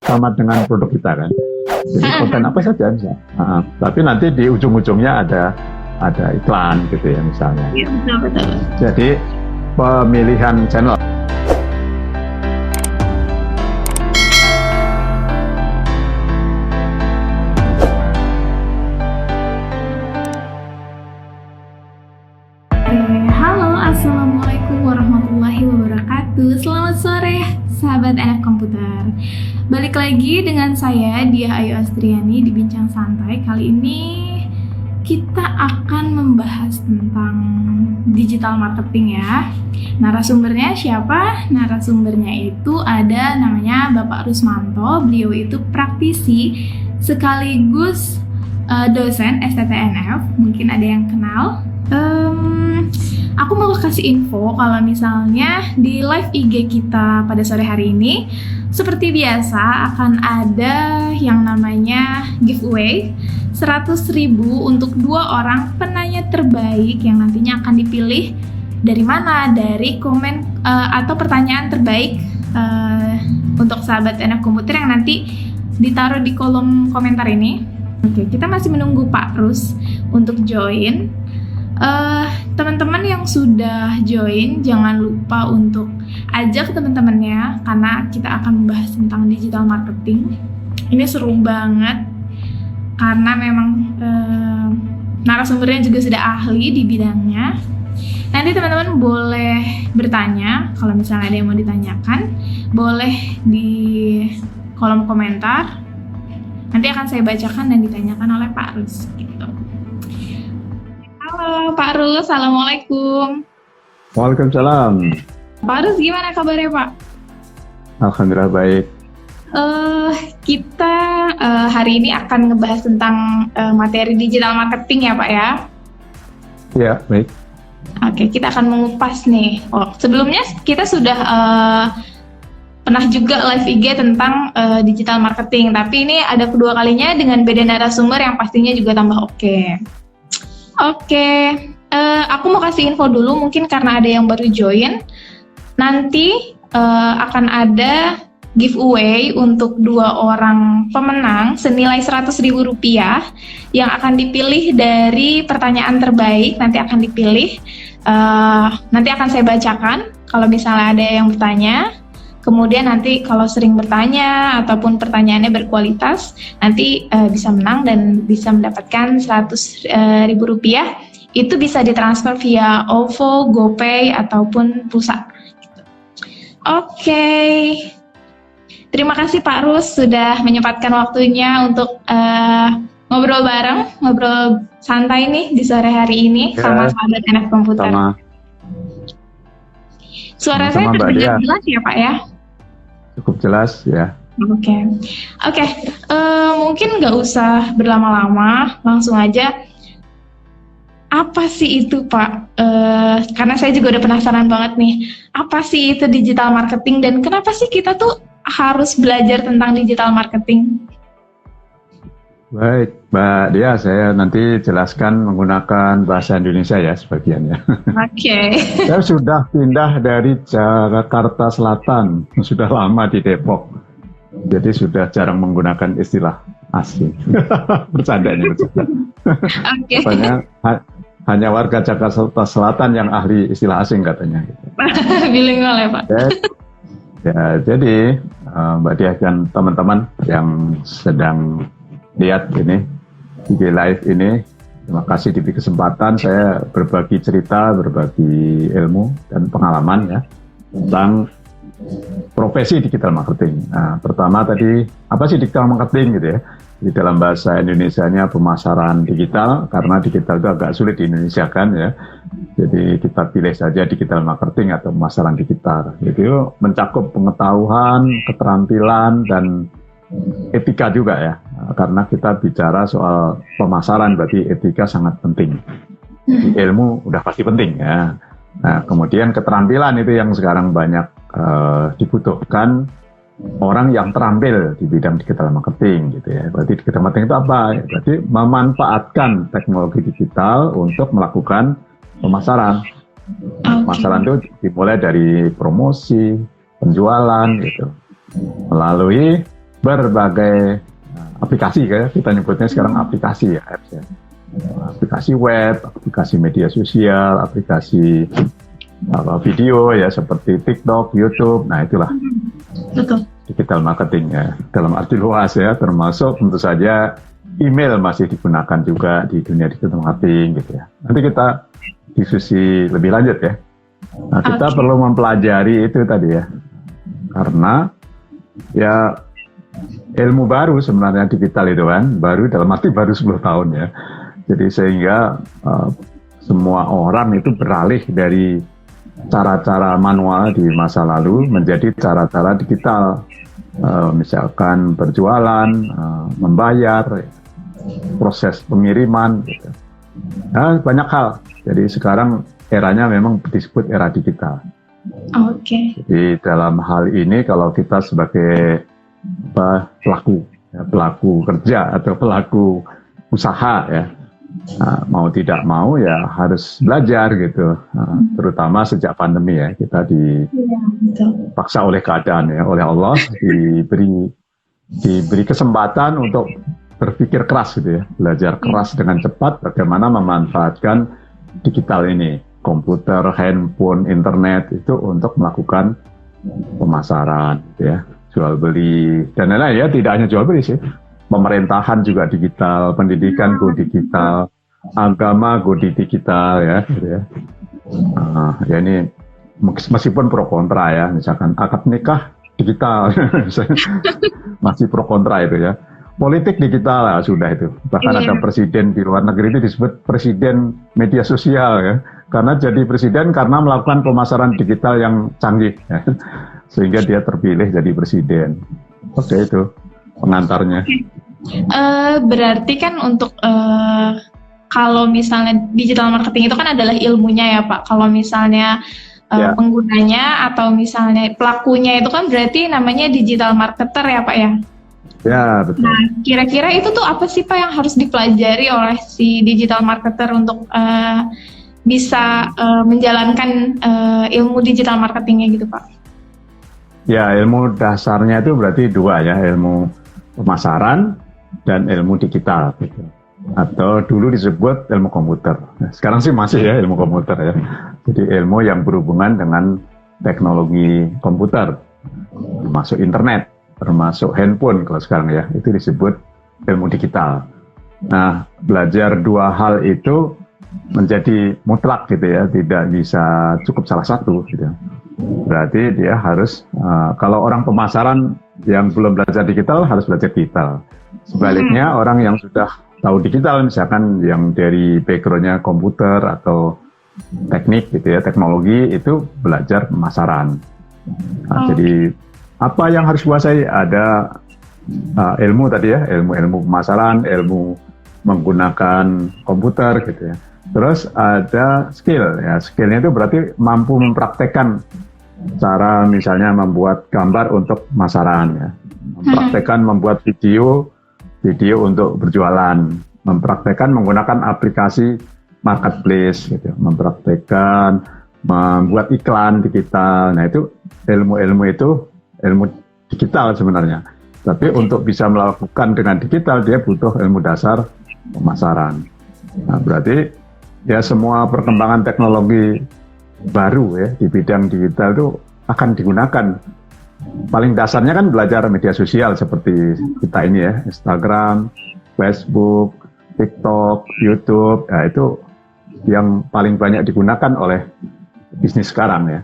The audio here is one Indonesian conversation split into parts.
sama dengan produk kita kan. Jadi konten apa saja bisa. Tapi nanti di ujung-ujungnya ada iklan gitu ya misalnya. Iya, betul. Jadi pemilihan channel. Halo, assalamualaikum warahmatullahi wabarakatuh. Selamat sore, sahabat anak komputer. Balik lagi dengan saya Diah Ayu Astriani di Bincang Santai. Kali ini kita akan membahas tentang digital marketing ya. Narasumbernya siapa? Narasumbernya itu ada namanya Bapak Rusmanto. Beliau itu praktisi sekaligus dosen STTNF. Mungkin ada yang kenal. Aku mau kasih info kalau misalnya di live IG kita pada sore hari ini seperti biasa akan ada yang namanya giveaway 100.000 untuk 2 orang penanya terbaik yang nantinya akan dipilih dari mana? Dari komen atau pertanyaan terbaik untuk sahabat anak komputer yang nanti ditaruh di kolom komentar ini. Oke, kita masih menunggu Pak Rus untuk join. Teman-teman yang sudah join jangan lupa untuk ajak teman-temannya karena kita akan membahas tentang digital marketing. Ini seru banget karena memang narasumbernya juga sudah ahli di bidangnya. Nanti teman-teman boleh bertanya kalau misalnya ada yang mau ditanyakan, boleh di kolom komentar. Nanti akan saya bacakan dan ditanyakan oleh Pak Rus gitu. Halo Pak Rus, assalamualaikum. Waalaikumsalam. Pak Rus, gimana kabarnya Pak? Alhamdulillah baik. Kita hari ini akan ngebahas tentang materi digital marketing ya Pak ya? Ya, baik. Oke, kita akan mengupas nih. Sebelumnya kita sudah pernah juga live IG tentang digital marketing, tapi ini ada kedua kalinya dengan beda narasumber yang pastinya juga tambah oke. Oke, aku mau kasih info dulu mungkin karena ada yang baru join. Nanti akan ada giveaway untuk 2 orang pemenang senilai Rp100.000 yang akan dipilih dari pertanyaan terbaik. Nanti akan dipilih, nanti akan saya bacakan kalau misalnya ada yang bertanya. Kemudian nanti kalau sering bertanya ataupun pertanyaannya berkualitas, nanti bisa menang dan bisa mendapatkan Rp100.000. Itu bisa ditransfer via OVO, GoPay ataupun Pulsa. Oke. Terima kasih Pak Rus sudah menyempatkan waktunya untuk ngobrol bareng, ngobrol santai nih di sore hari ini sama sahabat anak komputer. Suara saya terdengar jelas ya Pak ya? Cukup jelas ya. Oke. Mungkin nggak usah berlama-lama, langsung aja. Apa sih itu Pak? Karena saya juga udah penasaran banget nih. Apa sih itu digital marketing dan kenapa sih kita tuh harus belajar tentang digital marketing? Baik, Mbak Dia, saya nanti jelaskan menggunakan bahasa Indonesia ya sebagiannya. Oke. Saya sudah pindah dari Jakarta Selatan, sudah lama di Depok. Jadi sudah jarang menggunakan istilah asing. Bercanda ini. Oke. Hanya warga Jakarta Selatan yang ahli istilah asing katanya. Bilingual ya Pak. Ya, jadi Mbak Dia dan teman-teman yang sedang lihat ini IG live ini, terima kasih diberi kesempatan saya berbagi cerita, berbagi ilmu dan pengalaman ya tentang profesi digital marketing. Nah, pertama tadi apa sih digital marketing gitu ya? Di dalam bahasa Indonesianya pemasaran digital, karena digital itu agak sulit di Indonesia kan ya. Jadi kita pilih saja digital marketing atau pemasaran digital. Jadi mencakup pengetahuan, keterampilan dan etika juga ya, karena kita bicara soal pemasaran berarti etika sangat penting. Jadi ilmu udah pasti penting ya. Nah, kemudian keterampilan itu yang sekarang banyak dibutuhkan orang yang terampil di bidang digital marketing gitu ya. Berarti digital marketing itu apa? Berarti memanfaatkan teknologi digital untuk melakukan pemasaran. Pemasaran itu dimulai dari promosi, penjualan gitu, melalui berbagai aplikasi ya, kita nyebutnya sekarang aplikasi ya, apps ya. Aplikasi web, aplikasi media sosial, aplikasi video ya seperti TikTok, YouTube. Nah itulah Betul. digital marketing ya dalam arti luas ya, termasuk tentu saja email masih digunakan juga di dunia digital marketing gitu ya. Nanti kita diskusi lebih lanjut ya. Nah, kita perlu mempelajari itu tadi ya, karena ya ilmu baru sebenarnya digital itu kan, baru dalam arti baru 10 tahun ya. Jadi sehingga semua orang itu beralih dari cara-cara manual di masa lalu menjadi cara-cara digital. Misalkan berjualan, membayar, proses pengiriman, gitu. Nah, banyak hal. Jadi sekarang eranya memang disebut era digital. Oke. Jadi dalam hal ini kalau kita sebagai pelaku kerja atau pelaku usaha ya, mau tidak mau ya harus belajar gitu, terutama sejak pandemi ya, kita dipaksa oleh keadaan ya, oleh Allah diberi kesempatan untuk berpikir keras gitu ya, belajar keras dengan cepat bagaimana memanfaatkan digital ini, komputer, handphone, internet itu untuk melakukan pemasaran gitu ya, jual beli dan lain-lain ya, tidak hanya jual beli sih, pemerintahan juga digital, pendidikan go digital, agama go digital ya, gitu ya. Ya ini meskipun pro kontra ya, misalkan akad nikah digital, masih pro kontra itu ya. Politik digital lah sudah itu. Bahkan ada presiden di luar negeri itu disebut presiden media sosial ya, karena jadi presiden karena melakukan pemasaran digital yang canggih, ya. Sehingga dia terpilih jadi presiden. Oke, itu pengantarnya. Berarti kan untuk kalau misalnya digital marketing itu kan adalah ilmunya ya Pak. Kalau misalnya penggunanya atau misalnya pelakunya itu kan berarti namanya digital marketer ya Pak ya? Ya betul. Nah kira-kira itu tuh apa sih Pak yang harus dipelajari oleh si digital marketer untuk bisa menjalankan ilmu digital marketingnya gitu Pak? Ya ilmu dasarnya itu berarti dua ya, ilmu pemasaran dan ilmu digital gitu. Atau dulu disebut ilmu komputer. Nah, sekarang sih masih ya ilmu komputer ya. Jadi ilmu yang berhubungan dengan teknologi komputer, termasuk internet, termasuk handphone kalau sekarang ya, itu disebut ilmu digital. Nah, belajar dua hal itu menjadi mutlak gitu ya, tidak bisa cukup salah satu gitu. Berarti dia harus, kalau orang pemasaran yang belum belajar digital harus belajar digital. Sebaliknya orang yang sudah tahu digital, misalkan yang dari background-nya komputer atau teknik gitu ya, teknologi, itu belajar pemasaran. Nah, jadi apa yang harus kuasai? Ada ilmu tadi ya, ilmu pemasaran, ilmu menggunakan komputer gitu ya. Terus ada skill ya, skillnya itu berarti mampu mempraktekkan cara misalnya membuat gambar untuk pemasaran ya, mempraktekkan membuat video untuk berjualan, mempraktekkan menggunakan aplikasi marketplace gitu, mempraktekkan membuat iklan digital. Nah itu ilmu itu ilmu digital sebenarnya. Tapi untuk bisa melakukan dengan digital dia butuh ilmu dasar pemasaran. Nah berarti ya semua perkembangan teknologi baru ya di bidang digital itu akan digunakan. Paling dasarnya kan belajar media sosial seperti kita ini ya, Instagram, Facebook, TikTok, YouTube, ya itu yang paling banyak digunakan oleh bisnis sekarang ya.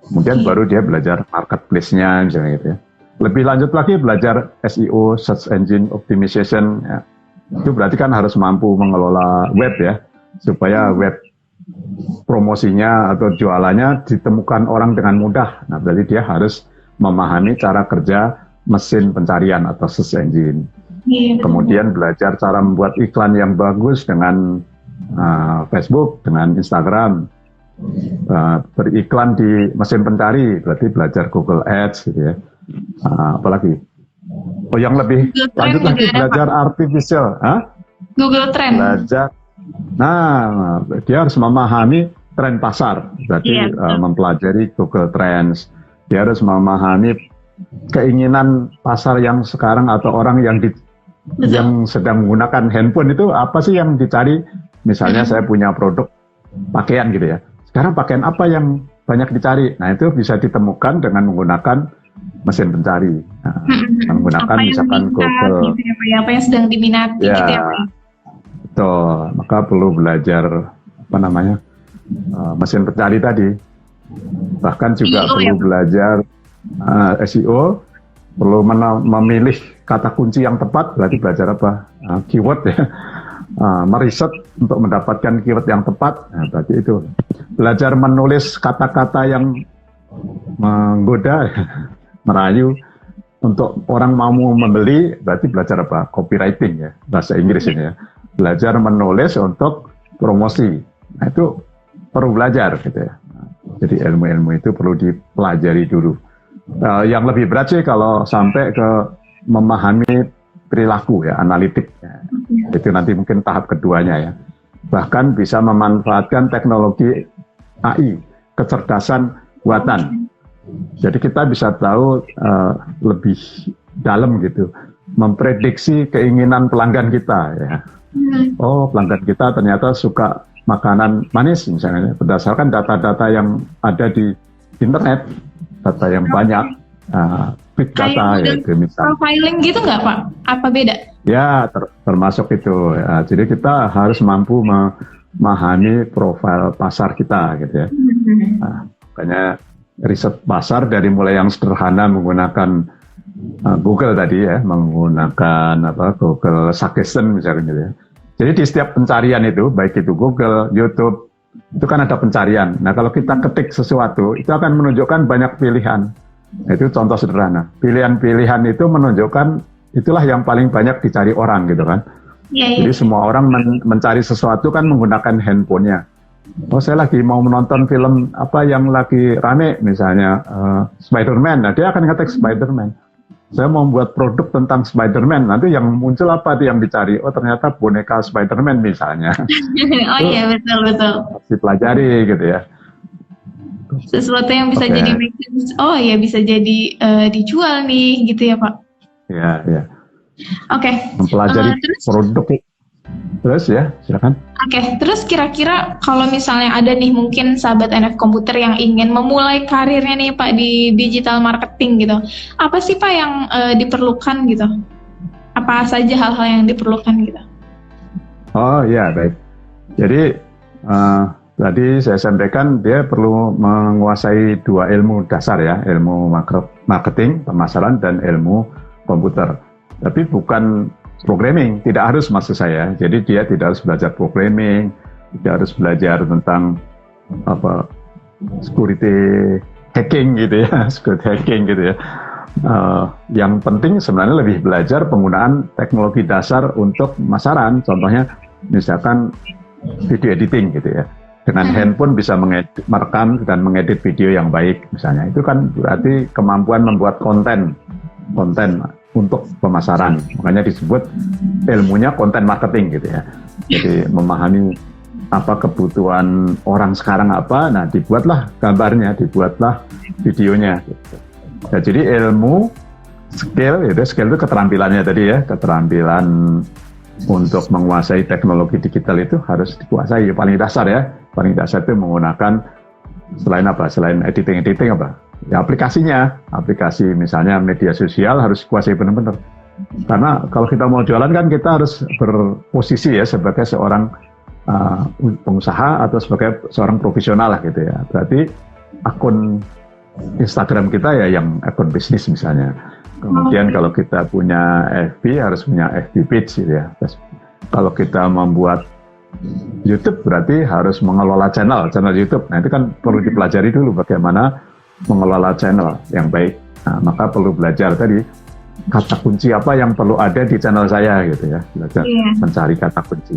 Kemudian baru dia belajar marketplace-nya misalnya gitu ya. Lebih lanjut lagi belajar SEO, Search Engine Optimization ya. Itu berarti kan harus mampu mengelola web ya, supaya web promosinya atau jualannya ditemukan orang dengan mudah. Nah berarti dia harus memahami cara kerja mesin pencarian atau search engine. Kemudian belajar cara membuat iklan yang bagus dengan Facebook, dengan Instagram. Beriklan di mesin pencari, berarti belajar Google Ads gitu ya. Apalagi? Oh yang lebih lanjut lagi belajar artificial. Google Trend. Belajar. Nah, dia harus memahami tren pasar. Berarti mempelajari Google Trends. Dia harus memahami keinginan pasar yang sekarang atau orang yang yang sedang menggunakan handphone itu apa sih yang dicari? Misalnya saya punya produk pakaian gitu ya. Sekarang pakaian apa yang banyak dicari? Nah itu bisa ditemukan dengan menggunakan mesin pencari. Nah, menggunakan misalkan Google. Gitu ya, apa yang sedang diminati Ya, gitu ya Pak? betul. Maka perlu belajar mesin pencari tadi. Bahkan juga SEO perlu belajar SEO, perlu memilih kata kunci yang tepat. Berarti belajar apa? Keyword ya. Meriset untuk mendapatkan keyword yang tepat. Nah, berarti itu. Belajar menulis kata-kata yang menggoda, merayu untuk orang mau membeli. Berarti belajar apa? Copywriting ya, bahasa Inggris ini ya. Belajar menulis untuk promosi. Nah, itu perlu belajar gitu ya. Jadi ilmu-ilmu itu perlu dipelajari dulu. Yang lebih berat sih kalau sampai ke memahami perilaku ya, analitik. Ya. Itu nanti mungkin tahap keduanya ya. Bahkan bisa memanfaatkan teknologi AI, kecerdasan buatan. Jadi kita bisa tahu lebih dalam gitu, memprediksi keinginan pelanggan kita ya. Oh, pelanggan kita ternyata suka makanan manis misalnya, berdasarkan data-data yang ada di internet, data yang banyak, big data ya, misalnya. Profiling gitu nggak Pak? Apa beda? Ya, termasuk itu. Ya. Jadi kita harus mampu memahami profil pasar kita, gitu ya. Nah, makanya riset pasar dari mulai yang sederhana menggunakan Google tadi ya, menggunakan Google Suggestion misalnya gitu ya. Jadi di setiap pencarian itu, baik itu Google, YouTube, itu kan ada pencarian. Nah kalau kita ketik sesuatu, itu akan menunjukkan banyak pilihan. Itu contoh sederhana. Pilihan-pilihan itu menunjukkan itulah yang paling banyak dicari orang gitu kan. Jadi semua orang mencari sesuatu kan menggunakan handphonenya. Oh saya lagi mau menonton film apa yang lagi rame, misalnya Spider-Man. Nah dia akan ngetik Spider-Man. Saya mau membuat produk tentang Spider-Man, nanti yang muncul apa tuh yang dicari? Oh ternyata boneka Spider-Man misalnya. Oh iya betul. Harus dipelajari gitu ya. Sesuatu yang bisa jadi oh ya bisa jadi dijual nih gitu ya Pak. Ya. Oke. Mempelajari produk. Terus ya, silakan. Oke, terus kira-kira kalau misalnya ada nih mungkin sahabat NF Komputer yang ingin memulai karirnya nih Pak di digital marketing gitu, apa sih Pak yang diperlukan gitu? Apa saja hal-hal yang diperlukan gitu? Oh iya, baik. Jadi tadi saya sampaikan dia perlu menguasai dua ilmu dasar ya, ilmu marketing, pemasaran, dan ilmu komputer. Tapi bukan programming, tidak harus maksud saya. Jadi dia tidak harus belajar programming, tidak harus belajar tentang security hacking gitu ya, security hacking gitu ya. Yang penting sebenarnya lebih belajar penggunaan teknologi dasar untuk pemasaran. Contohnya misalkan video editing gitu ya. Dengan handphone bisa merekam dan mengedit video yang baik misalnya. Itu kan berarti kemampuan membuat konten untuk pemasaran, makanya disebut ilmunya konten marketing gitu ya. Jadi memahami apa kebutuhan orang sekarang apa, nah dibuatlah gambarnya, dibuatlah videonya. Gitu. Nah, jadi ilmu skill itu keterampilannya tadi ya, keterampilan untuk menguasai teknologi digital itu harus dikuasai. Paling dasar ya, paling dasar itu menggunakan selain editing apa? Ya aplikasi misalnya media sosial harus kuasai benar-benar. Karena kalau kita mau jualan kan kita harus berposisi ya sebagai seorang pengusaha atau sebagai seorang profesional lah gitu ya. Berarti akun Instagram kita ya yang akun bisnis misalnya. Kemudian kalau kita punya FB harus punya FB page gitu ya. Terus, kalau kita membuat YouTube berarti harus mengelola channel YouTube. Nah itu kan perlu dipelajari dulu bagaimana mengelola channel yang baik. Nah, maka perlu belajar tadi kata kunci apa yang perlu ada di channel saya gitu ya, belajar mencari kata kunci.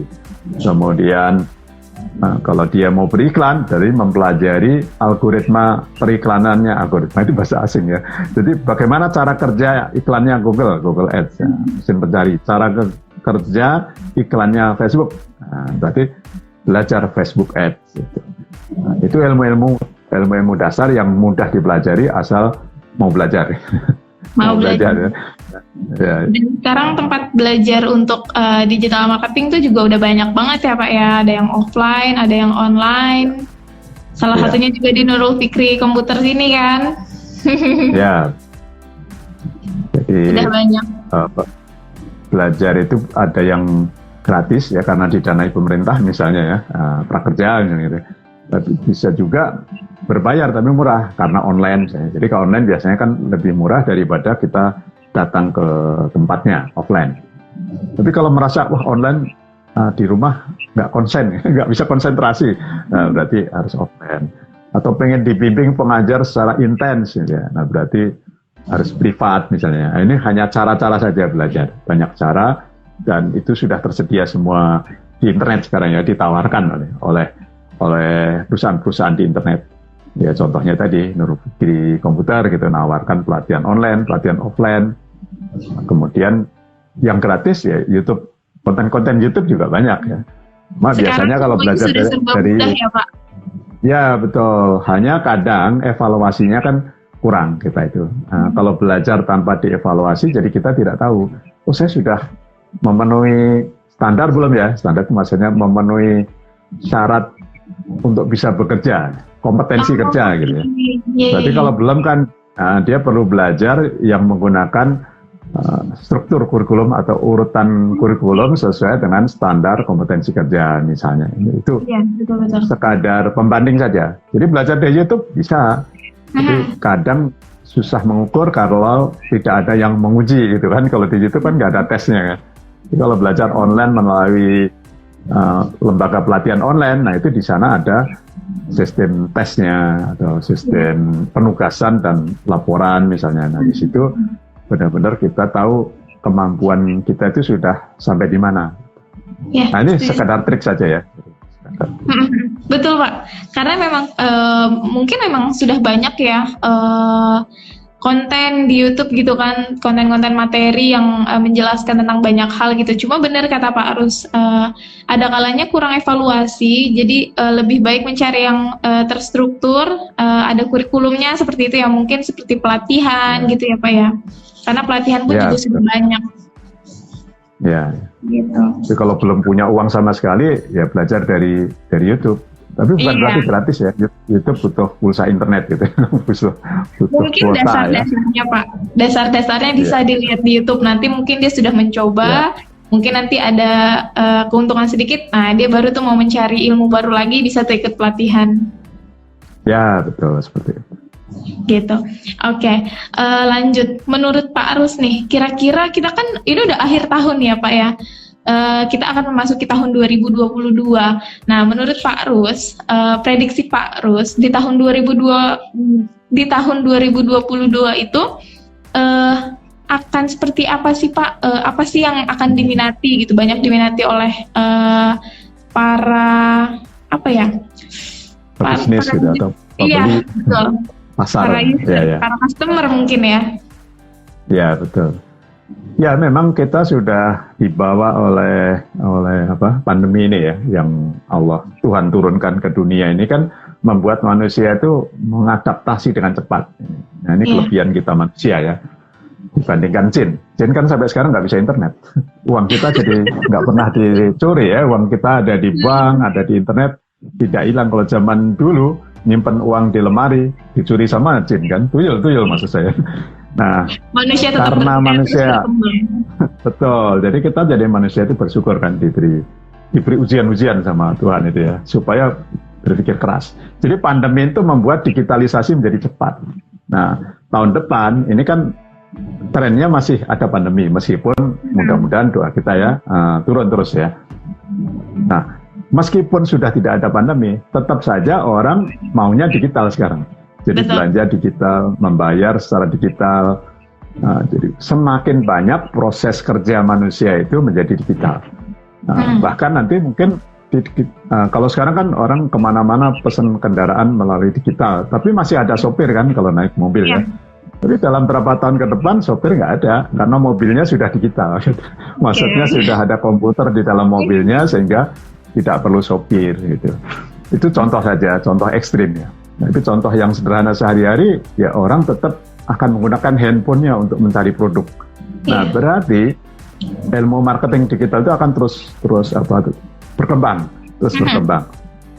Kemudian kalau dia mau beriklan, dari mempelajari algoritma periklanannya. Algoritma itu bahasa asing ya. Jadi bagaimana cara kerja iklannya Google Ads ya, mesin pencari. Cara kerja iklannya Facebook. Nah, berarti belajar Facebook Ads gitu. Nah, itu ilmu-ilmu dasar yang mudah dipelajari asal mau belajar. Mau belajar. ya. Ya, Dan sekarang tempat belajar untuk digital marketing tuh juga udah banyak banget ya Pak ya. Ada yang offline, ada yang online. Salah Iya. satunya juga di Nurul Fikri Komputer sini kan. ya. Jadi Udah banyak. belajar itu ada yang gratis ya karena didanai pemerintah misalnya ya, prakerja gitu. Tapi bisa juga berbayar tapi murah karena online misalnya. Jadi kalau online biasanya kan lebih murah daripada kita datang ke tempatnya offline. Tapi kalau merasa wah online di rumah nggak konsen, nggak bisa konsentrasi, berarti harus offline. Atau pengen dibimbing pengajar secara intens, gitu ya. Nah berarti harus privat misalnya. Nah, ini hanya cara-cara saja belajar, banyak cara dan itu sudah tersedia semua di internet sekarang ya, ditawarkan oleh perusahaan-perusahaan di internet. Ya contohnya tadi Nurul Fikri Komputer gitu nawarkan pelatihan online, pelatihan offline. Kemudian yang gratis ya YouTube, konten-konten YouTube juga banyak ya. Biasanya kalau belajar dari ya, Pak. Ya betul, hanya kadang evaluasinya kan kurang kita itu. Nah, kalau belajar tanpa dievaluasi, jadi kita tidak tahu. Oh saya sudah memenuhi standar belum ya? Standar itu maksudnya memenuhi syarat untuk bisa bekerja, kompetensi kerja gitu ya. Berarti kalau belum kan, dia perlu belajar yang menggunakan struktur kurikulum atau urutan kurikulum sesuai dengan standar kompetensi kerja misalnya. Itu ya, betul. Sekadar pembanding saja. Jadi belajar dari YouTube bisa. Jadi kadang susah mengukur kalau tidak ada yang menguji gitu kan. Kalau di YouTube kan nggak ada tesnya kan. Jadi kalau belajar online melalui lembaga pelatihan online, nah itu di sana ada sistem tesnya atau sistem penugasan dan laporan misalnya. Nah di situ benar-benar kita tahu kemampuan kita itu sudah sampai di mana. Ya, nah ini sekadar trik saja ya. Betul Pak, karena memang mungkin memang sudah banyak ya konten di YouTube gitu kan, konten-konten materi yang menjelaskan tentang banyak hal gitu. Cuma benar kata Pak Arus, ada kalanya kurang evaluasi, jadi lebih baik mencari yang terstruktur, ada kurikulumnya seperti itu ya, mungkin seperti pelatihan gitu ya Pak ya. Karena pelatihan pun juga sudah banyak. Ya. Gitu. Jadi kalau belum punya uang sama sekali, ya belajar dari YouTube. Tapi bukan berarti gratis ya. YouTube butuh pulsa internet gitu. butuh mungkin dasar-dasarnya ya. Pak. Dasar-dasarnya bisa dilihat di YouTube. Nanti mungkin dia sudah mencoba. Mungkin nanti ada keuntungan sedikit. Nah, dia baru tuh mau mencari ilmu baru lagi, bisa tuh ikut pelatihan. Ya, betul seperti itu. Gitu. Oke, lanjut. Menurut Pak Arus nih, kira-kira kita kan ini udah akhir tahun ya Pak ya. Kita akan memasuki tahun 2022. Nah, menurut Pak Arus, prediksi Pak Arus di tahun 2022 itu akan seperti apa sih Pak? Apa sih yang akan diminati gitu? Banyak diminati oleh para apa ya? Bisnis gitu atau iya, betul. Pasar, para customer mungkin ya. Ya betul. Ya memang kita sudah dibawa oleh pandemi ini ya, yang Tuhan turunkan ke dunia ini kan membuat manusia itu mengadaptasi dengan cepat. Nah ini kelebihan kita manusia ya, dibandingkan jin. Jin kan sampai sekarang nggak bisa internet. Uang kita jadi nggak pernah dicuri ya, uang kita ada di bank, ada di internet, tidak hilang. Kalau zaman dulu nyimpen uang di lemari dicuri sama jin kan, tuyul maksud saya. Nah, manusia karena manusia betul, jadi kita jadi manusia itu bersyukur kan diberi ujian-ujian sama Tuhan itu ya, supaya berpikir keras. Jadi pandemi itu membuat digitalisasi menjadi cepat. Nah, tahun depan ini kan trennya masih ada pandemi, meskipun mudah-mudahan doa kita ya turun terus ya. Nah, meskipun sudah tidak ada pandemi, tetap saja orang maunya digital sekarang. Jadi belanja digital, membayar secara digital. Jadi semakin banyak proses kerja manusia itu menjadi digital. Bahkan nanti mungkin kalau sekarang kan orang kemana-mana pesan kendaraan melalui digital, tapi masih ada sopir kan kalau naik mobil ya. Tapi dalam beberapa tahun ke depan sopir nggak ada, karena mobilnya sudah digital. Maksudnya sudah ada komputer di dalam mobilnya sehingga tidak perlu sopir gitu. Itu contoh saja, contoh ekstrim ya. Nah, itu contoh yang sederhana sehari-hari, ya orang tetap akan menggunakan handphonenya untuk mencari produk. Nah, berarti ilmu marketing digital itu akan terus berkembang.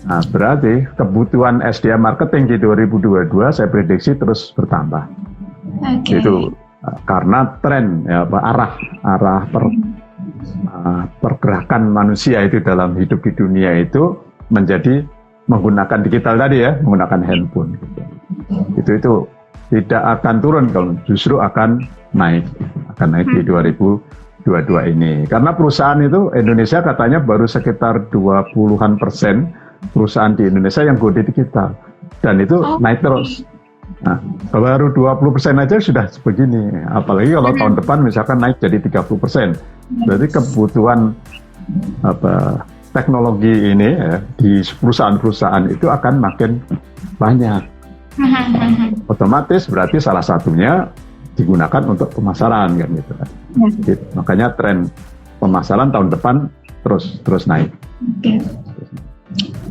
Nah, berarti kebutuhan SDM marketing di 2022 saya prediksi terus bertambah. Itu karena tren arah pergerakan manusia itu dalam hidup di dunia itu menjadi menggunakan digital tadi ya, menggunakan handphone. Itu tidak akan turun, kalau justru akan naik di 2022 ini. Karena perusahaan itu Indonesia katanya baru sekitar 20-an% perusahaan di Indonesia yang go digital, dan itu naik terus. Nah, baru 20% aja sudah sebegini, apalagi kalau tahun depan misalkan naik jadi 30%. Berarti kebutuhan teknologi ini ya, di perusahaan-perusahaan itu akan makin banyak. Otomatis berarti salah satunya digunakan untuk pemasaran kan gitu kan. Gitu. Makanya tren pemasaran tahun depan terus naik.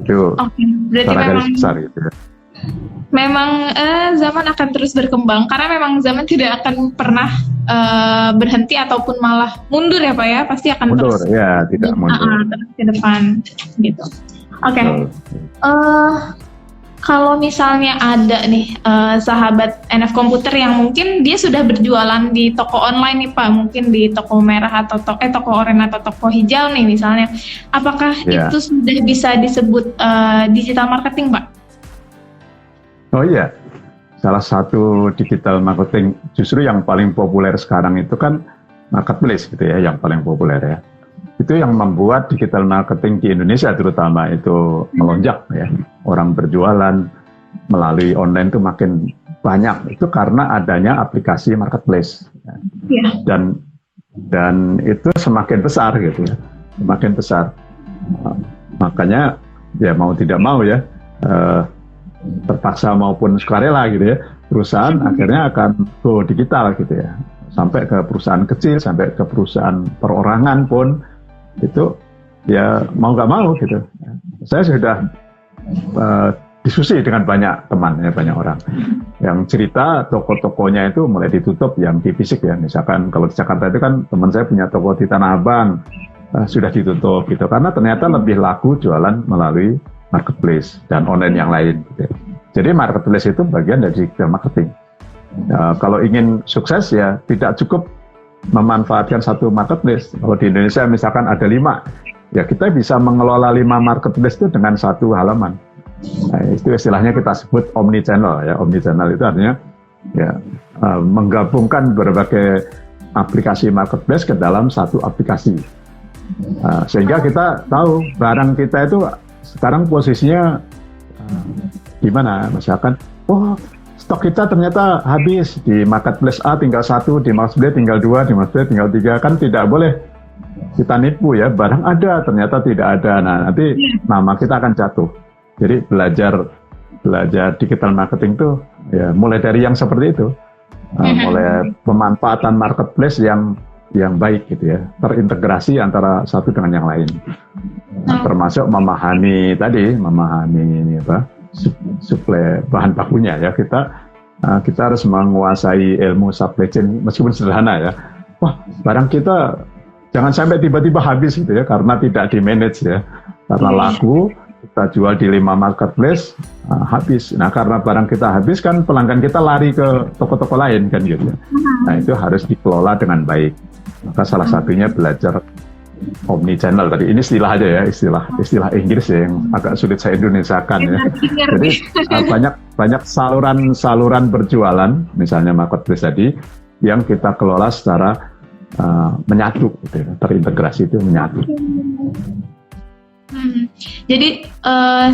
Itu berarti secara garis besar gitu ya. Memang zaman akan terus berkembang karena memang zaman tidak akan pernah berhenti ataupun malah mundur ya Pak ya, pasti akan mundur, terus ya tidak mundur terus ke depan gitu. Kalau misalnya ada nih sahabat NF Komputer yang mungkin dia sudah berjualan di toko online nih Pak, mungkin di toko merah atau toko oranye atau toko hijau nih misalnya, apakah itu sudah bisa disebut digital marketing Pak? Oh iya, salah satu digital marketing justru yang paling populer sekarang itu kan marketplace gitu ya, yang paling populer ya. Itu yang membuat digital marketing di Indonesia terutama itu melonjak ya. Orang berjualan melalui online itu makin banyak. Itu karena adanya aplikasi marketplace. Ya. Dan itu semakin besar gitu ya. Semakin besar. Makanya ya mau tidak mau ya, terpaksa maupun sukarela gitu ya, perusahaan akhirnya akan go digital gitu ya. Sampai ke perusahaan kecil, sampai ke perusahaan perorangan pun itu ya mau nggak mau gitu. Saya sudah diskusi dengan banyak teman ya, banyak orang yang cerita toko-tokonya itu mulai ditutup yang di fisik ya. Misalkan kalau di Jakarta itu kan teman saya punya toko di Tanah Abang, sudah ditutup gitu karena ternyata lebih laku jualan melalui marketplace dan online yang lain gitu. Jadi marketplace itu bagian dari digital marketing. Kalau ingin sukses ya tidak cukup memanfaatkan satu marketplace. Kalau di Indonesia misalkan ada 5, ya kita bisa mengelola 5 marketplace itu dengan satu halaman. Nah, itu istilahnya kita sebut omnichannel ya. Omnichannel itu artinya ya menggabungkan berbagai aplikasi marketplace ke dalam satu aplikasi. Sehingga kita tahu barang kita itu sekarang posisinya gimana. Misalkan, stok kita ternyata habis di marketplace A tinggal 1, di marketplace B tinggal 2, di marketplace tinggal 3, kan tidak boleh kita nipu ya, barang ada ternyata tidak ada. Nah, nanti nama kita akan jatuh. Jadi belajar digital marketing itu ya mulai dari yang seperti itu, mulai pemanfaatan marketplace yang baik gitu ya, terintegrasi antara satu dengan yang lain. Termasuk memahami suplai bahan bakunya ya, kita harus menguasai ilmu supply chain meskipun sederhana ya. Barang kita jangan sampai tiba-tiba habis gitu ya karena tidak di manage ya, karena laku kita jual di 5 marketplace habis. Nah karena barang kita habis kan pelanggan kita lari ke toko-toko lain kan gitu ya. Nah itu harus dikelola dengan baik. Maka salah satunya belajar omnichannel tadi. Ini istilah aja ya, istilah Inggris ya yang agak sulit saya Indonesiakan ya. Jadi banyak saluran berjualan, misalnya marketplace tadi, yang kita kelola secara menyatu, gitu ya. Terintegrasi itu menyatu. Jadi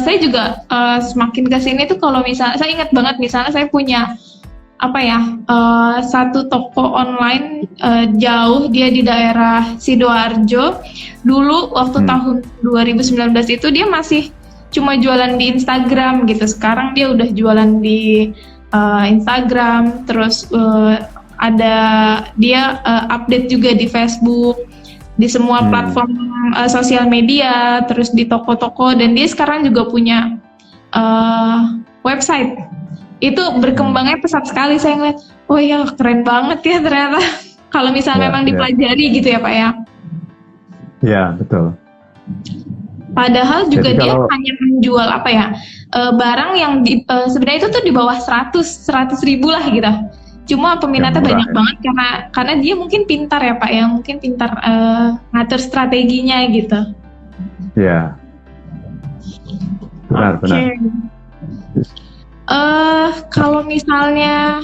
saya juga semakin kesini tuh kalau misalnya saya ingat banget misalnya saya punya satu toko online jauh, dia di daerah Sidoarjo. Dulu waktu tahun 2019 itu dia masih cuma jualan di Instagram gitu. Sekarang dia udah jualan di Instagram, terus ada dia update juga di Facebook, di semua platform sosial media, terus di toko-toko, dan dia sekarang juga punya website. Itu berkembangnya pesat sekali, saya ngeliat, Oh iya, keren banget ya ternyata. Kalau misal Ya, memang ya, dipelajari gitu ya Pak ya. ya, betul. Padahal Jadi juga dia kalau hanya menjual apa ya, barang yang sebenarnya itu tuh di bawah 100 ribu lah gitu. Cuma yang peminatnya murah banyak ya, banget karena dia mungkin pintar ya Pak ya, mungkin pintar ngatur strateginya gitu. ya, benar, Oke. benar. Kalau misalnya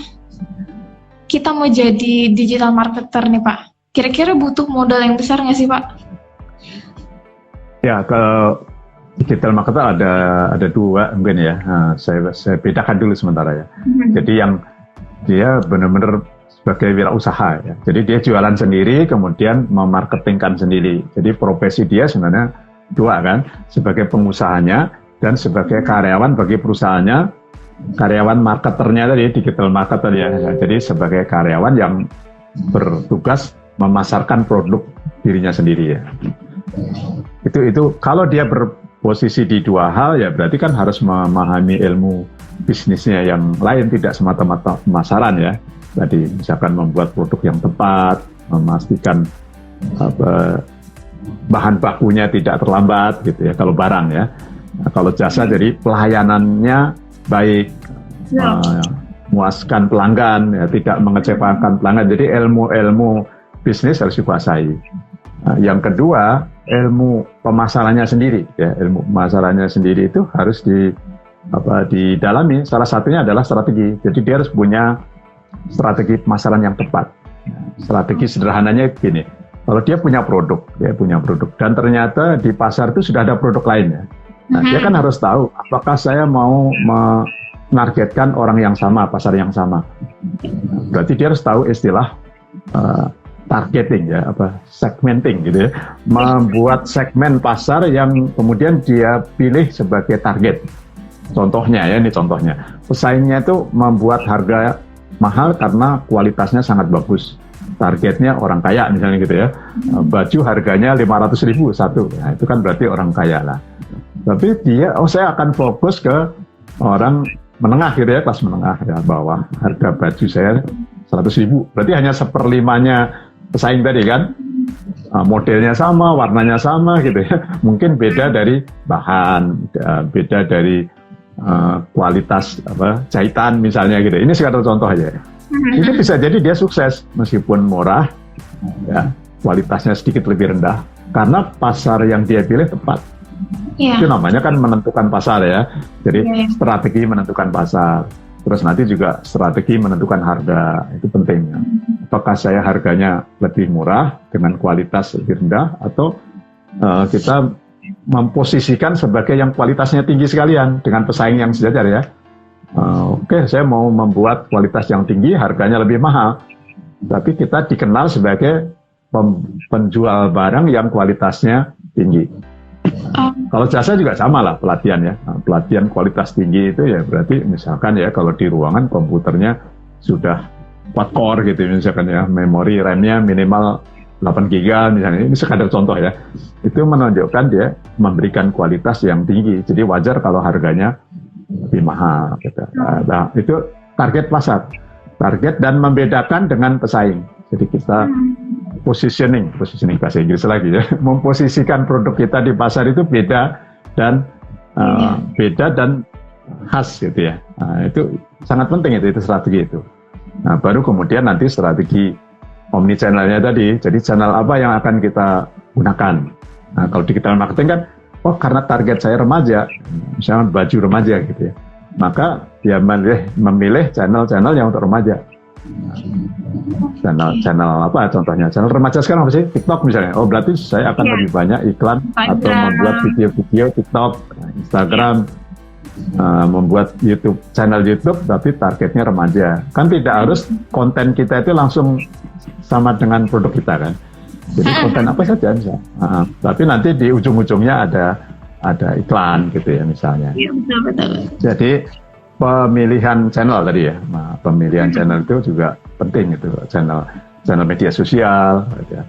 kita mau jadi digital marketer nih Pak, kira-kira butuh modal yang besar nggak sih Pak? Ya, kalau digital marketer ada dua mungkin ya. Nah, saya bedakan dulu sementara ya. Jadi yang dia benar-benar sebagai wirausaha ya. Jadi dia jualan sendiri, kemudian memarketingkan sendiri. Jadi profesi dia sebenarnya dua kan, sebagai pengusahanya dan sebagai karyawan bagi perusahaannya, karyawan marketernya tadi, digital marketer ya. Jadi sebagai karyawan yang bertugas memasarkan produk dirinya sendiri ya. Itu kalau dia berposisi di dua hal ya berarti kan harus memahami ilmu bisnisnya yang lain, tidak semata-mata pemasaran ya. Tadi misalkan membuat produk yang tepat, memastikan apa, bahan bakunya tidak terlambat gitu ya kalau barang ya. Nah, kalau jasa jadi pelayanannya baik, memuaskan pelanggan ya, tidak mengecewakan pelanggan. Jadi ilmu bisnis harus dikuasai. Nah, yang kedua, ilmu pemasarannya sendiri ya, ilmu pemasarannya sendiri itu harus didalami. Salah satunya adalah strategi. Jadi dia harus punya strategi pemasaran yang tepat. Strategi sederhananya gini, kalau dia punya produk dan ternyata di pasar itu sudah ada produk lainnya. Nah, dia kan harus tahu apakah saya mau menargetkan orang yang sama, pasar yang sama. Berarti dia harus tahu istilah targeting ya, segmenting gitu ya, membuat segmen pasar yang kemudian dia pilih sebagai target. Contohnya ya, ini contohnya, pesaingnya itu membuat harga mahal karena kualitasnya sangat bagus. Targetnya orang kaya misalnya gitu ya, baju harganya 500.000 satu, nah, itu kan berarti orang kaya lah. Tapi dia, saya akan fokus ke orang menengah gitu ya, kelas menengah ya, bawah, harga baju saya 100.000, berarti hanya 1/5-nya pesaing tadi kan, modelnya sama, warnanya sama gitu ya, mungkin beda dari bahan, beda dari kualitas jahitan misalnya gitu. Ini sekadar contoh aja. Itu bisa jadi dia sukses meskipun murah, ya, kualitasnya sedikit lebih rendah karena pasar yang dia pilih tepat. Yeah. Itu namanya kan menentukan pasar ya. Jadi strategi menentukan pasar. Terus nanti juga strategi menentukan harga, itu penting. Apakah saya harganya lebih murah dengan kualitas lebih rendah, atau kita memposisikan sebagai yang kualitasnya tinggi sekalian dengan pesaing yang sejajar ya. Oke, saya mau membuat kualitas yang tinggi, harganya lebih mahal, tapi kita dikenal sebagai penjual barang yang kualitasnya tinggi. Kalau jasa juga sama lah, pelatihan ya. Nah, pelatihan kualitas tinggi itu ya berarti misalkan ya kalau di ruangan komputernya sudah 4 core gitu misalkan ya, memori RAM-nya minimal 8 GB misalnya, ini sekadar contoh ya. Itu menunjukkan dia memberikan kualitas yang tinggi, jadi wajar kalau harganya lebih mahal gitu. Nah, itu target pasar, target dan membedakan dengan pesaing. Jadi kita positioning bahasa Inggris lagi ya, memposisikan produk kita di pasar itu beda dan khas gitu ya. Nah, itu sangat penting itu strategi itu. Nah, baru kemudian nanti strategi omni channelnya tadi. Jadi channel apa yang akan kita gunakan? Nah, kalau digital marketing kan, karena target saya remaja, misalnya baju remaja gitu ya, maka dia memilih channel-channel yang untuk remaja. Channel apa contohnya? Channel remaja sekarang apa sih? TikTok misalnya. Oh, berarti saya akan lebih banyak iklan atau membuat video-video TikTok, Instagram, membuat channel YouTube, tapi targetnya remaja. Kan tidak harus konten kita itu langsung sama dengan produk kita kan. Jadi konten apa saja bisa. Tapi nanti di ujung-ujungnya ada iklan gitu ya misalnya. Iya, betul. Jadi pemilihan channel tadi ya. Nah, pemilihan channel itu juga penting itu, channel media sosial gitu ya.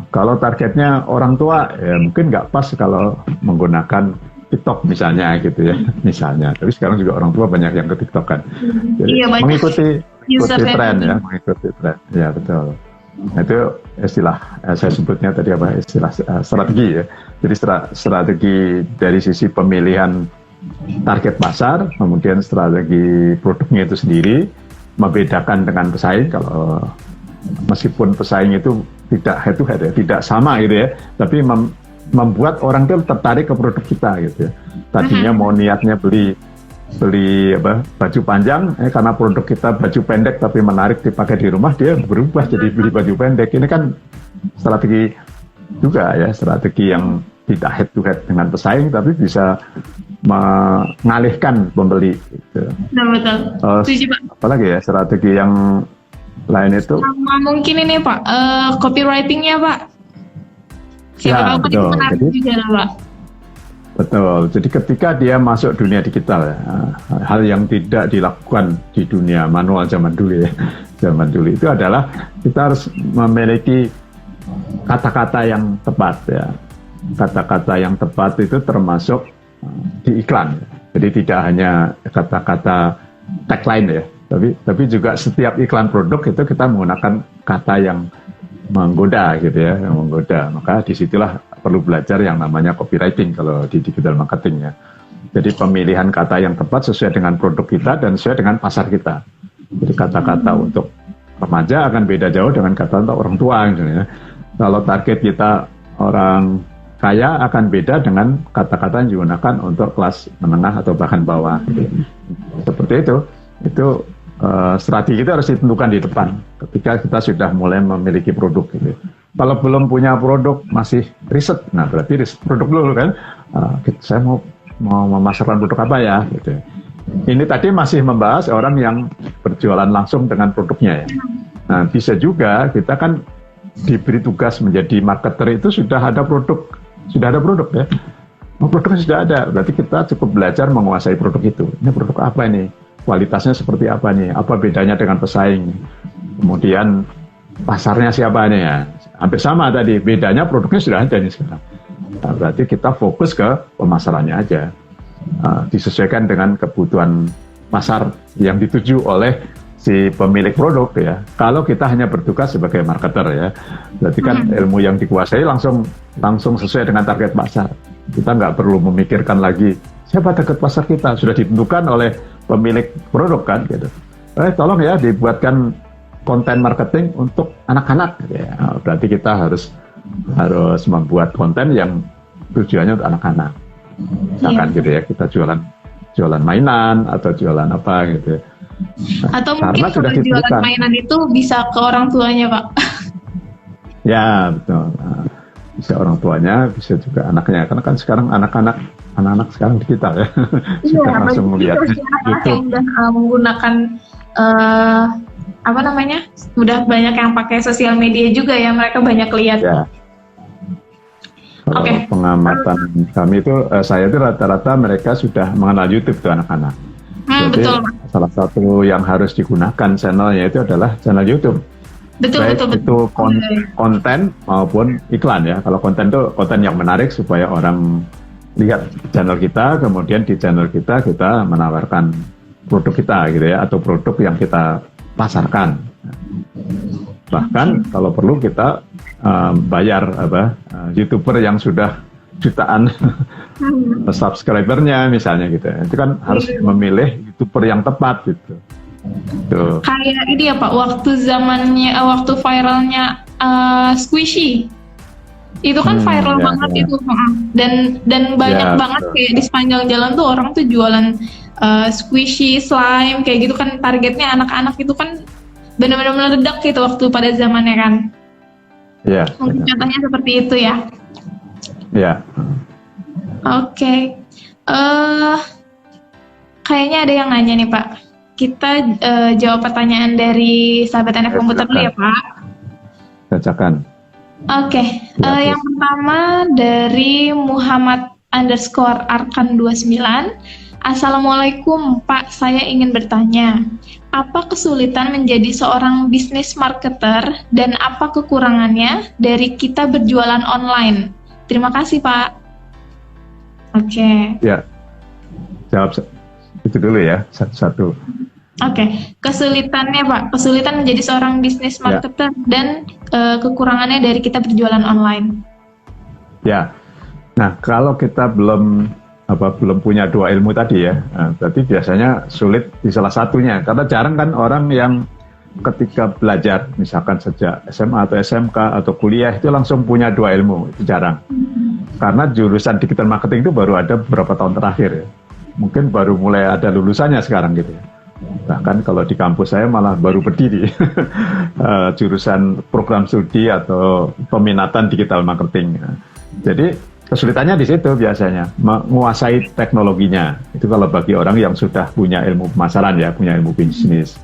Kalau targetnya orang tua ya mungkin nggak pas kalau menggunakan TikTok misalnya gitu ya, misalnya. Tapi sekarang juga orang tua banyak yang ke TikTok kan. Jadi iya, mengikuti mengikuti tren ya, mengikuti tren. Ya betul. Nah, itu istilah saya sebutnya tadi apa? Istilah strategi ya. Jadi strategi dari sisi pemilihan target pasar, kemudian strategi produknya itu sendiri, membedakan dengan pesaing. Kalau meskipun pesaing itu tidak head to head ya, tidak sama gitu ya, tapi membuat orang itu tertarik ke produk kita gitu ya. Tadinya mau niatnya beli baju panjang, karena produk kita baju pendek tapi menarik dipakai di rumah, dia berubah jadi beli baju pendek. Ini kan strategi juga ya, strategi yang tidak head to head dengan pesaing tapi bisa mengalihkan pembeli gitu. Betul. Setuju, Pak. Apalagi ya strategi yang lain itu sama mungkin ini Pak, copywritingnya Pak. Ya, betul. Jadi, juga lah, Pak. Betul. Jadi ketika dia masuk dunia digital, hal yang tidak dilakukan di dunia manual zaman dulu ya, zaman dulu itu adalah kita harus memiliki kata-kata yang tepat ya. Kata-kata yang tepat itu termasuk di iklan. Jadi tidak hanya kata-kata tagline ya, tapi juga setiap iklan produk itu kita menggunakan kata yang menggoda gitu ya, yang menggoda. Maka disitulah perlu belajar yang namanya copywriting kalau di digital marketing ya. Jadi pemilihan kata yang tepat sesuai dengan produk kita dan sesuai dengan pasar kita. Jadi kata-kata untuk remaja akan beda jauh dengan kata untuk orang tua gitu ya. Kalau target kita orang kaya akan beda dengan kata-kata yang digunakan untuk kelas menengah atau bahkan bawah gitu. Seperti itu. Itu strategi kita harus ditentukan di depan ketika kita sudah mulai memiliki produk gitu. Kalau belum punya produk masih riset, nah berarti riset produk dulu kan. Saya mau memasarkan produk apa ya gitu. Ini tadi masih membahas orang yang berjualan langsung dengan produknya ya. Nah bisa juga kita kan diberi tugas menjadi marketer itu sudah ada produk ya. Produknya sudah ada, berarti kita cukup belajar menguasai produk itu. Ini produk apa ini? Kualitasnya seperti apa nih? Apa bedanya dengan pesaing? Kemudian pasarnya siapa nih ya? Hampir sama tadi, bedanya produknya sudah ada nih sekarang. Nah, berarti kita fokus ke pemasarannya aja. Disesuaikan dengan kebutuhan pasar yang dituju oleh si pemilik produk ya. Kalau kita hanya bertugas sebagai marketer ya, berarti kan ilmu yang dikuasai langsung sesuai dengan target pasar. Kita nggak perlu memikirkan lagi siapa target pasar kita, sudah ditentukan oleh pemilik produk kan gitu. Tolong ya dibuatkan konten marketing untuk anak-anak ya. Berarti kita harus membuat konten yang tujuannya untuk anak-anak. Misalkan gitu ya, kita jualan mainan atau jualan apa gitu ya. Nah, atau mungkin kalau jualan mainan itu bisa ke orang tuanya Pak. Ya betul. Bisa orang tuanya, bisa juga anaknya. Karena kan sekarang anak-anak sekarang digital ya. Sudah langsung melihat YouTube. Yang udah menggunakan udah banyak yang pakai sosial media juga ya, mereka banyak lihat. Ya. Kalau pengamatan kami itu, saya itu rata-rata mereka sudah mengenal YouTube tuh anak-anak. Jadi betul. Salah satu yang harus digunakan channelnya itu adalah channel YouTube. Baik itu konten maupun iklan ya. Kalau konten itu konten yang menarik supaya orang lihat channel kita, kemudian di channel kita menawarkan produk kita gitu ya, atau produk yang kita pasarkan. Bahkan kalau perlu kita bayar YouTuber yang sudah jutaan subscribernya misalnya gitu. Itu kan harus memilih YouTuber yang tepat gitu. Tuh. Kayak ini ya Pak, waktu viralnya Squishy itu kan viral banget itu, dan banyak banget kayak di sepanjang jalan tuh orang tuh jualan Squishy, slime kayak gitu kan, targetnya anak-anak itu kan benar-benar meledak gitu waktu pada zamannya kan. Iya. Mungkin contohnya seperti itu ya. Iya. Oke. Kayaknya ada yang nanya nih Pak. Kita jawab pertanyaan dari sahabat NF Komputer dulu ya Pak. Bacakan. Oke. Yang pertama dari Muhammad_Arkan29. Assalamualaikum Pak, saya ingin bertanya, apa kesulitan menjadi seorang bisnis marketer dan apa kekurangannya dari kita berjualan online? Terima kasih Pak. Oke. Ya, jawab itu dulu ya, satu-satu. Oke, kesulitannya Pak, kesulitan menjadi seorang bisnis Ya, marketer dan kekurangannya dari kita berjualan online. ya. Nah, kalau kita belum punya dua ilmu tadi ya, berarti biasanya sulit di salah satunya. Karena jarang kan orang yang ketika belajar, misalkan sejak SMA atau SMK atau kuliah itu langsung punya dua ilmu, itu jarang. Karena jurusan digital marketing itu baru ada beberapa tahun terakhir ya. Mungkin baru mulai ada lulusannya sekarang gitu ya. Bahkan kalau di kampus saya malah baru berdiri jurusan program studi atau peminatan digital marketing. Jadi kesulitannya di situ biasanya menguasai teknologinya. Itu kalau bagi orang yang sudah punya ilmu pemasaran ya, punya ilmu bisnis.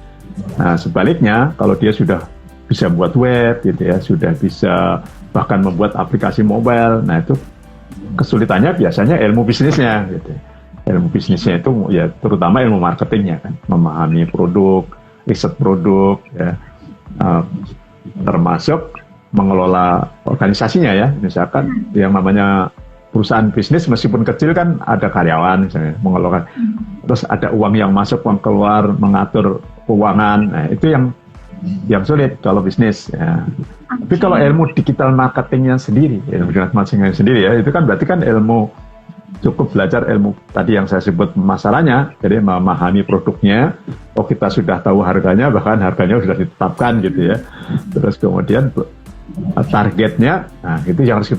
Nah sebaliknya kalau dia sudah bisa buat web gitu ya, sudah bisa bahkan membuat aplikasi mobile, nah itu kesulitannya biasanya ilmu bisnisnya gitu. Ilmu bisnisnya itu ya terutama ilmu marketingnya kan, memahami produk, riset produk, ya, termasuk mengelola organisasinya ya. Misalkan yang namanya perusahaan bisnis meskipun kecil kan ada karyawan misalnya, mengelola, terus ada uang yang masuk, uang keluar, mengatur keuangan. Nah itu yang sulit kalau bisnis. Ya. Tapi kalau ilmu digital marketingnya sendiri, ilmu digital marketingnya sendiri ya, itu kan berarti kan ilmu cukup belajar ilmu tadi yang saya sebut masalahnya, jadi memahami produknya, oh kita sudah tahu harganya, bahkan harganya sudah ditetapkan gitu ya. Terus kemudian targetnya, nah itu yang harus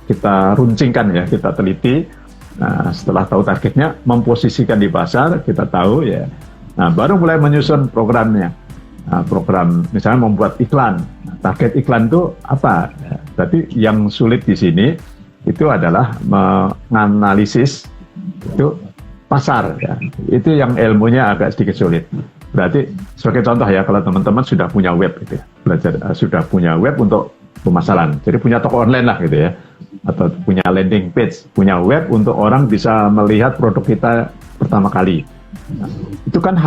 kita runcingkan ya, kita teliti. Nah setelah tahu targetnya, memposisikan di pasar, kita tahu ya. Nah baru mulai menyusun programnya. Nah, program misalnya membuat iklan. Nah, target iklan itu apa? Ya, berarti yang sulit di sini itu adalah menganalisis itu pasar ya. Itu yang ilmunya agak sedikit sulit. Berarti sebagai contoh ya, kalau teman-teman sudah punya web gitu ya, belajar sudah punya web untuk pemasaran, jadi punya toko online lah gitu ya, atau punya landing page, punya web untuk orang bisa melihat produk kita pertama kali. Nah, itu kan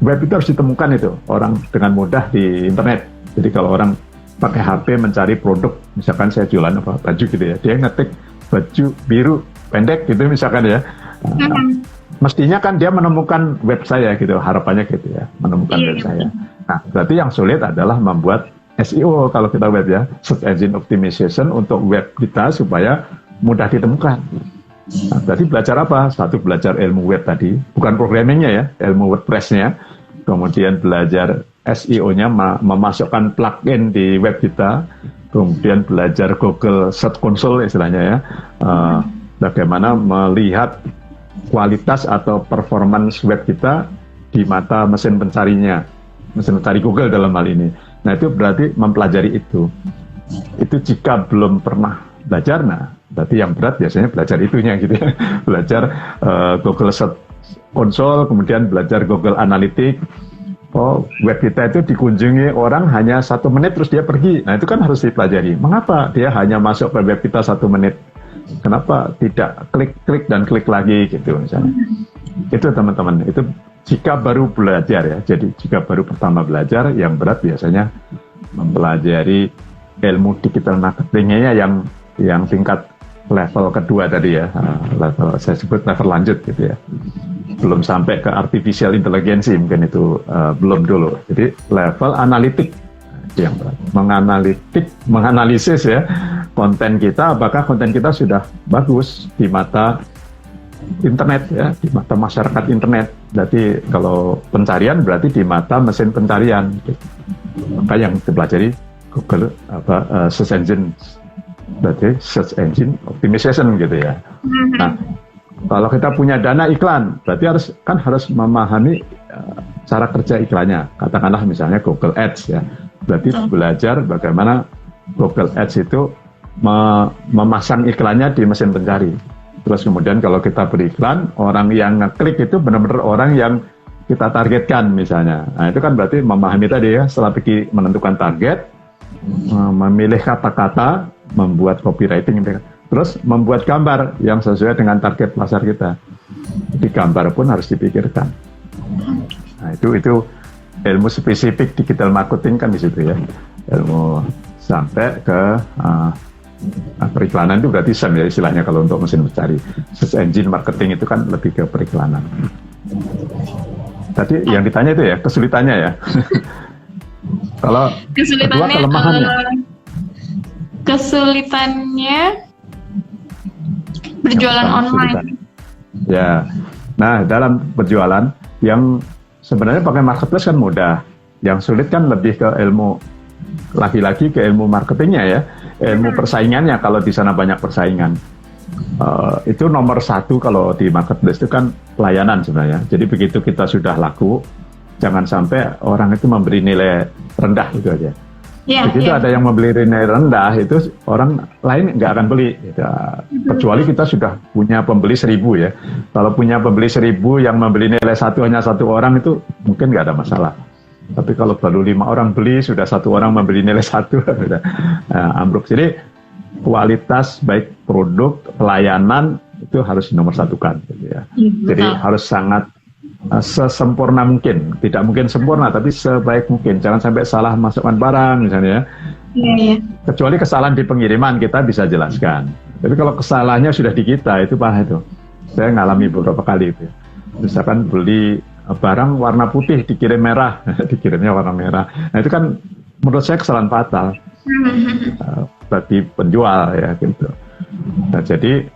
web itu harus ditemukan itu orang dengan mudah di internet. Jadi kalau orang pakai HP mencari produk, misalkan saya jualan baju gitu ya, dia ngetik baju biru pendek gitu misalkan ya, mestinya kan dia menemukan web saya gitu, harapannya gitu ya, menemukan web saya. Nah berarti yang sulit adalah membuat SEO kalau kita web ya, search engine optimization untuk web kita supaya mudah ditemukan. Nah, berarti belajar apa? Satu, belajar ilmu web tadi, bukan programmingnya ya, ilmu WordPress-nya, kemudian belajar SEO-nya, memasukkan plugin di web kita, kemudian belajar Google Search Console istilahnya ya, bagaimana melihat kualitas atau performance web kita di mata mesin pencarinya, mesin pencari Google dalam hal ini. Nah itu berarti mempelajari itu. Itu jika belum pernah belajar, nah berarti yang berat biasanya belajar itunya gitu ya. Belajar Google Search Console, kemudian belajar Google Analytics. Oh, web kita itu dikunjungi orang hanya 1 menit terus dia pergi. Nah itu kan harus dipelajari. Mengapa dia hanya masuk ke web kita 1 menit? Kenapa tidak klik dan klik lagi gitu misalnya? Itu teman-teman, itu jika baru belajar ya. Jadi jika baru pertama belajar, yang berat biasanya mempelajari ilmu digital marketingnya yang tingkat level kedua tadi ya, level saya sebut level lanjut gitu ya. Belum sampai ke artificial intelligence mungkin itu belum dulu. Jadi level analitik yang menganalisis ya konten kita, apakah konten kita sudah bagus di mata internet ya, di mata masyarakat internet. Berarti kalau pencarian berarti di mata mesin pencarian. Maka yang dipelajari Google search engine, berarti search engine optimization gitu ya. Nah, kalau kita punya dana iklan, berarti harus memahami cara kerja iklannya. Katakanlah misalnya Google Ads ya. Berarti belajar bagaimana Google Ads itu memasang iklannya di mesin pencari. Terus kemudian kalau kita beriklan, orang yang ngeklik itu benar-benar orang yang kita targetkan misalnya. Nah itu kan berarti memahami tadi ya, strategi menentukan target, memilih kata-kata, membuat copywriting, terus membuat gambar yang sesuai dengan target pasar kita. Di gambar pun harus dipikirkan. Nah itu ilmu spesifik digital marketing kan di situ ya. Ilmu sampai ke periklanan itu berarti SEM ya istilahnya kalau untuk mesin pencari. Search engine marketing itu kan lebih ke periklanan. Tadi yang ditanya itu ya kesulitannya ya. Kalau kedua Kesulitannya, kelemahannya. kesulitannya Yang berjualan pertama online. kesulitan. Ya. Nah, dalam berjualan yang sebenarnya pakai marketplace kan mudah. Yang sulit kan lebih ke ilmu, lagi-lagi ke ilmu marketingnya ya, ilmu persaingannya kalau di sana banyak persaingan. Itu nomor satu kalau di marketplace itu kan pelayanan sebenarnya. Jadi begitu kita sudah laku, jangan sampai orang itu memberi nilai rendah itu aja. Iya, Begitu iya. ada yang membeli nilai rendah, itu orang lain nggak akan beli. Gitu. Kecuali kita sudah punya pembeli 1000 ya. Kalau punya pembeli 1000 yang membeli nilai hanya satu orang itu mungkin nggak ada masalah. Tapi kalau baru 5 orang beli, sudah satu orang membeli nilai 1, ambruk. Jadi kualitas baik produk, pelayanan itu harus nomor satukan. Gitu ya. Jadi Betul. harus sangat sesempurna mungkin, tidak mungkin sempurna tapi sebaik mungkin, jangan sampai salah masukkan barang misalnya, Iya, iya. kecuali kesalahan di pengiriman kita bisa jelaskan, tapi kalau kesalahannya sudah di kita itu parah itu. Saya ngalami beberapa kali itu, misalkan beli barang warna putih dikirim merah, dikirimnya warna merah, nah itu kan menurut saya kesalahan fatal bagi penjual ya gitu. Nah jadi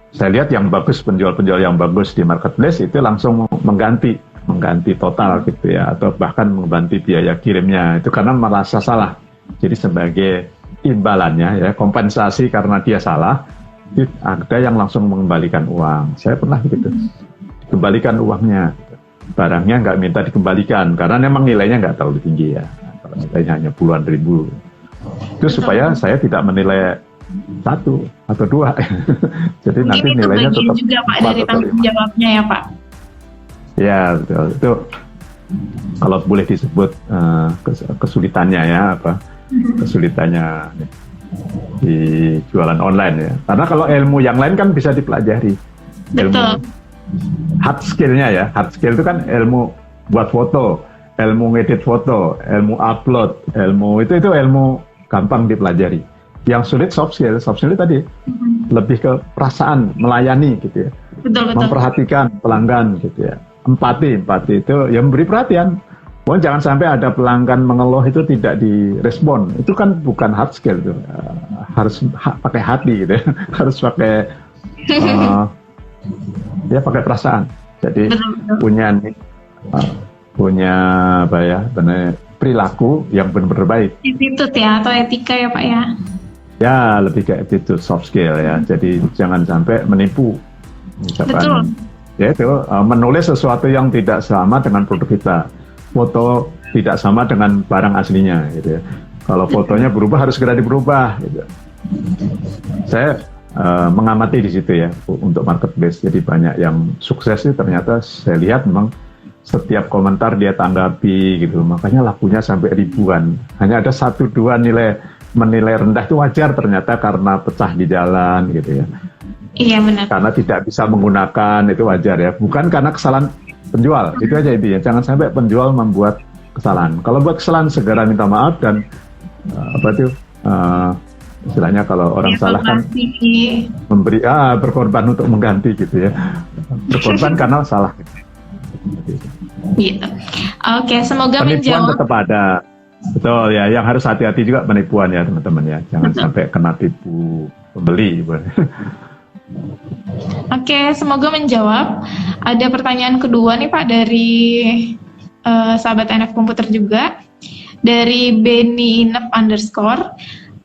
saya lihat yang bagus, penjual-penjual yang bagus di marketplace itu langsung mengganti total gitu ya, atau bahkan mengganti biaya kirimnya itu karena merasa salah. Jadi sebagai imbalannya ya, kompensasi karena dia salah, itu ada yang langsung mengembalikan uang. Saya pernah gitu, kembalikan uangnya, barangnya nggak minta dikembalikan karena memang nilainya nggak terlalu tinggi ya, kalau nilainya hanya puluhan ribu. Itu supaya saya tidak menilai 1 atau 2. Jadi Mungkin nanti itu nilainya bagian tetap juga Pak 4 dari atau tanggung 5. jawabnya ya Pak. Ya betul. Itu kalau boleh disebut kesulitannya ya, kesulitannya di jualan online ya. Karena kalau ilmu yang lain kan bisa dipelajari. Betul. Ilmu hard skill-nya ya. Hard skill itu kan ilmu buat foto, ilmu ngedit foto, ilmu upload, ilmu itu ilmu gampang dipelajari. Yang sulit soft skill tadi lebih ke perasaan, melayani gitu ya, Betul. memperhatikan pelanggan gitu ya, empati itu yang memberi perhatian. Pokoknya jangan sampai ada pelanggan mengeluh itu tidak direspon, itu kan bukan hard skill itu, harus pakai hati gitu ya, harus pakai dia pakai perasaan. Jadi Betul. punya apa ya, benar perilaku yang benar-benar baik. Attitude ya atau etika ya Pak ya. Ya lebih ke attitude, soft skill ya. Jadi jangan sampai menipu. Misalkan, Betul. ya itu menulis sesuatu yang tidak sama dengan produk kita, foto tidak sama dengan barang aslinya, gitu ya. Kalau fotonya berubah harus segera diberubah. Gitu. Saya mengamati di situ ya untuk marketplace. Jadi banyak yang sukses sih ternyata saya lihat memang setiap komentar dia tanggapi gitu, makanya lakunya sampai ribuan. Hanya ada 1-2 menilai rendah itu wajar ternyata karena pecah di jalan gitu ya. Iya benar. Karena tidak bisa menggunakan itu wajar ya, bukan karena kesalahan penjual. Itu aja intinya. Jangan sampai penjual membuat kesalahan. Kalau buat kesalahan segera minta maaf dan istilahnya kalau orang salah kan memberi berkorban untuk mengganti gitu ya. Berkorban karena salah. Gitu. Oke, semoga penipuan menjawab. Tetap ada. Betul ya, yang harus hati-hati juga penipuan ya teman-teman ya. Jangan sampai kena tipu pembeli. Oke, semoga menjawab. Ada pertanyaan kedua nih Pak dari sahabat NF Komputer juga. Dari Benny_Inep_.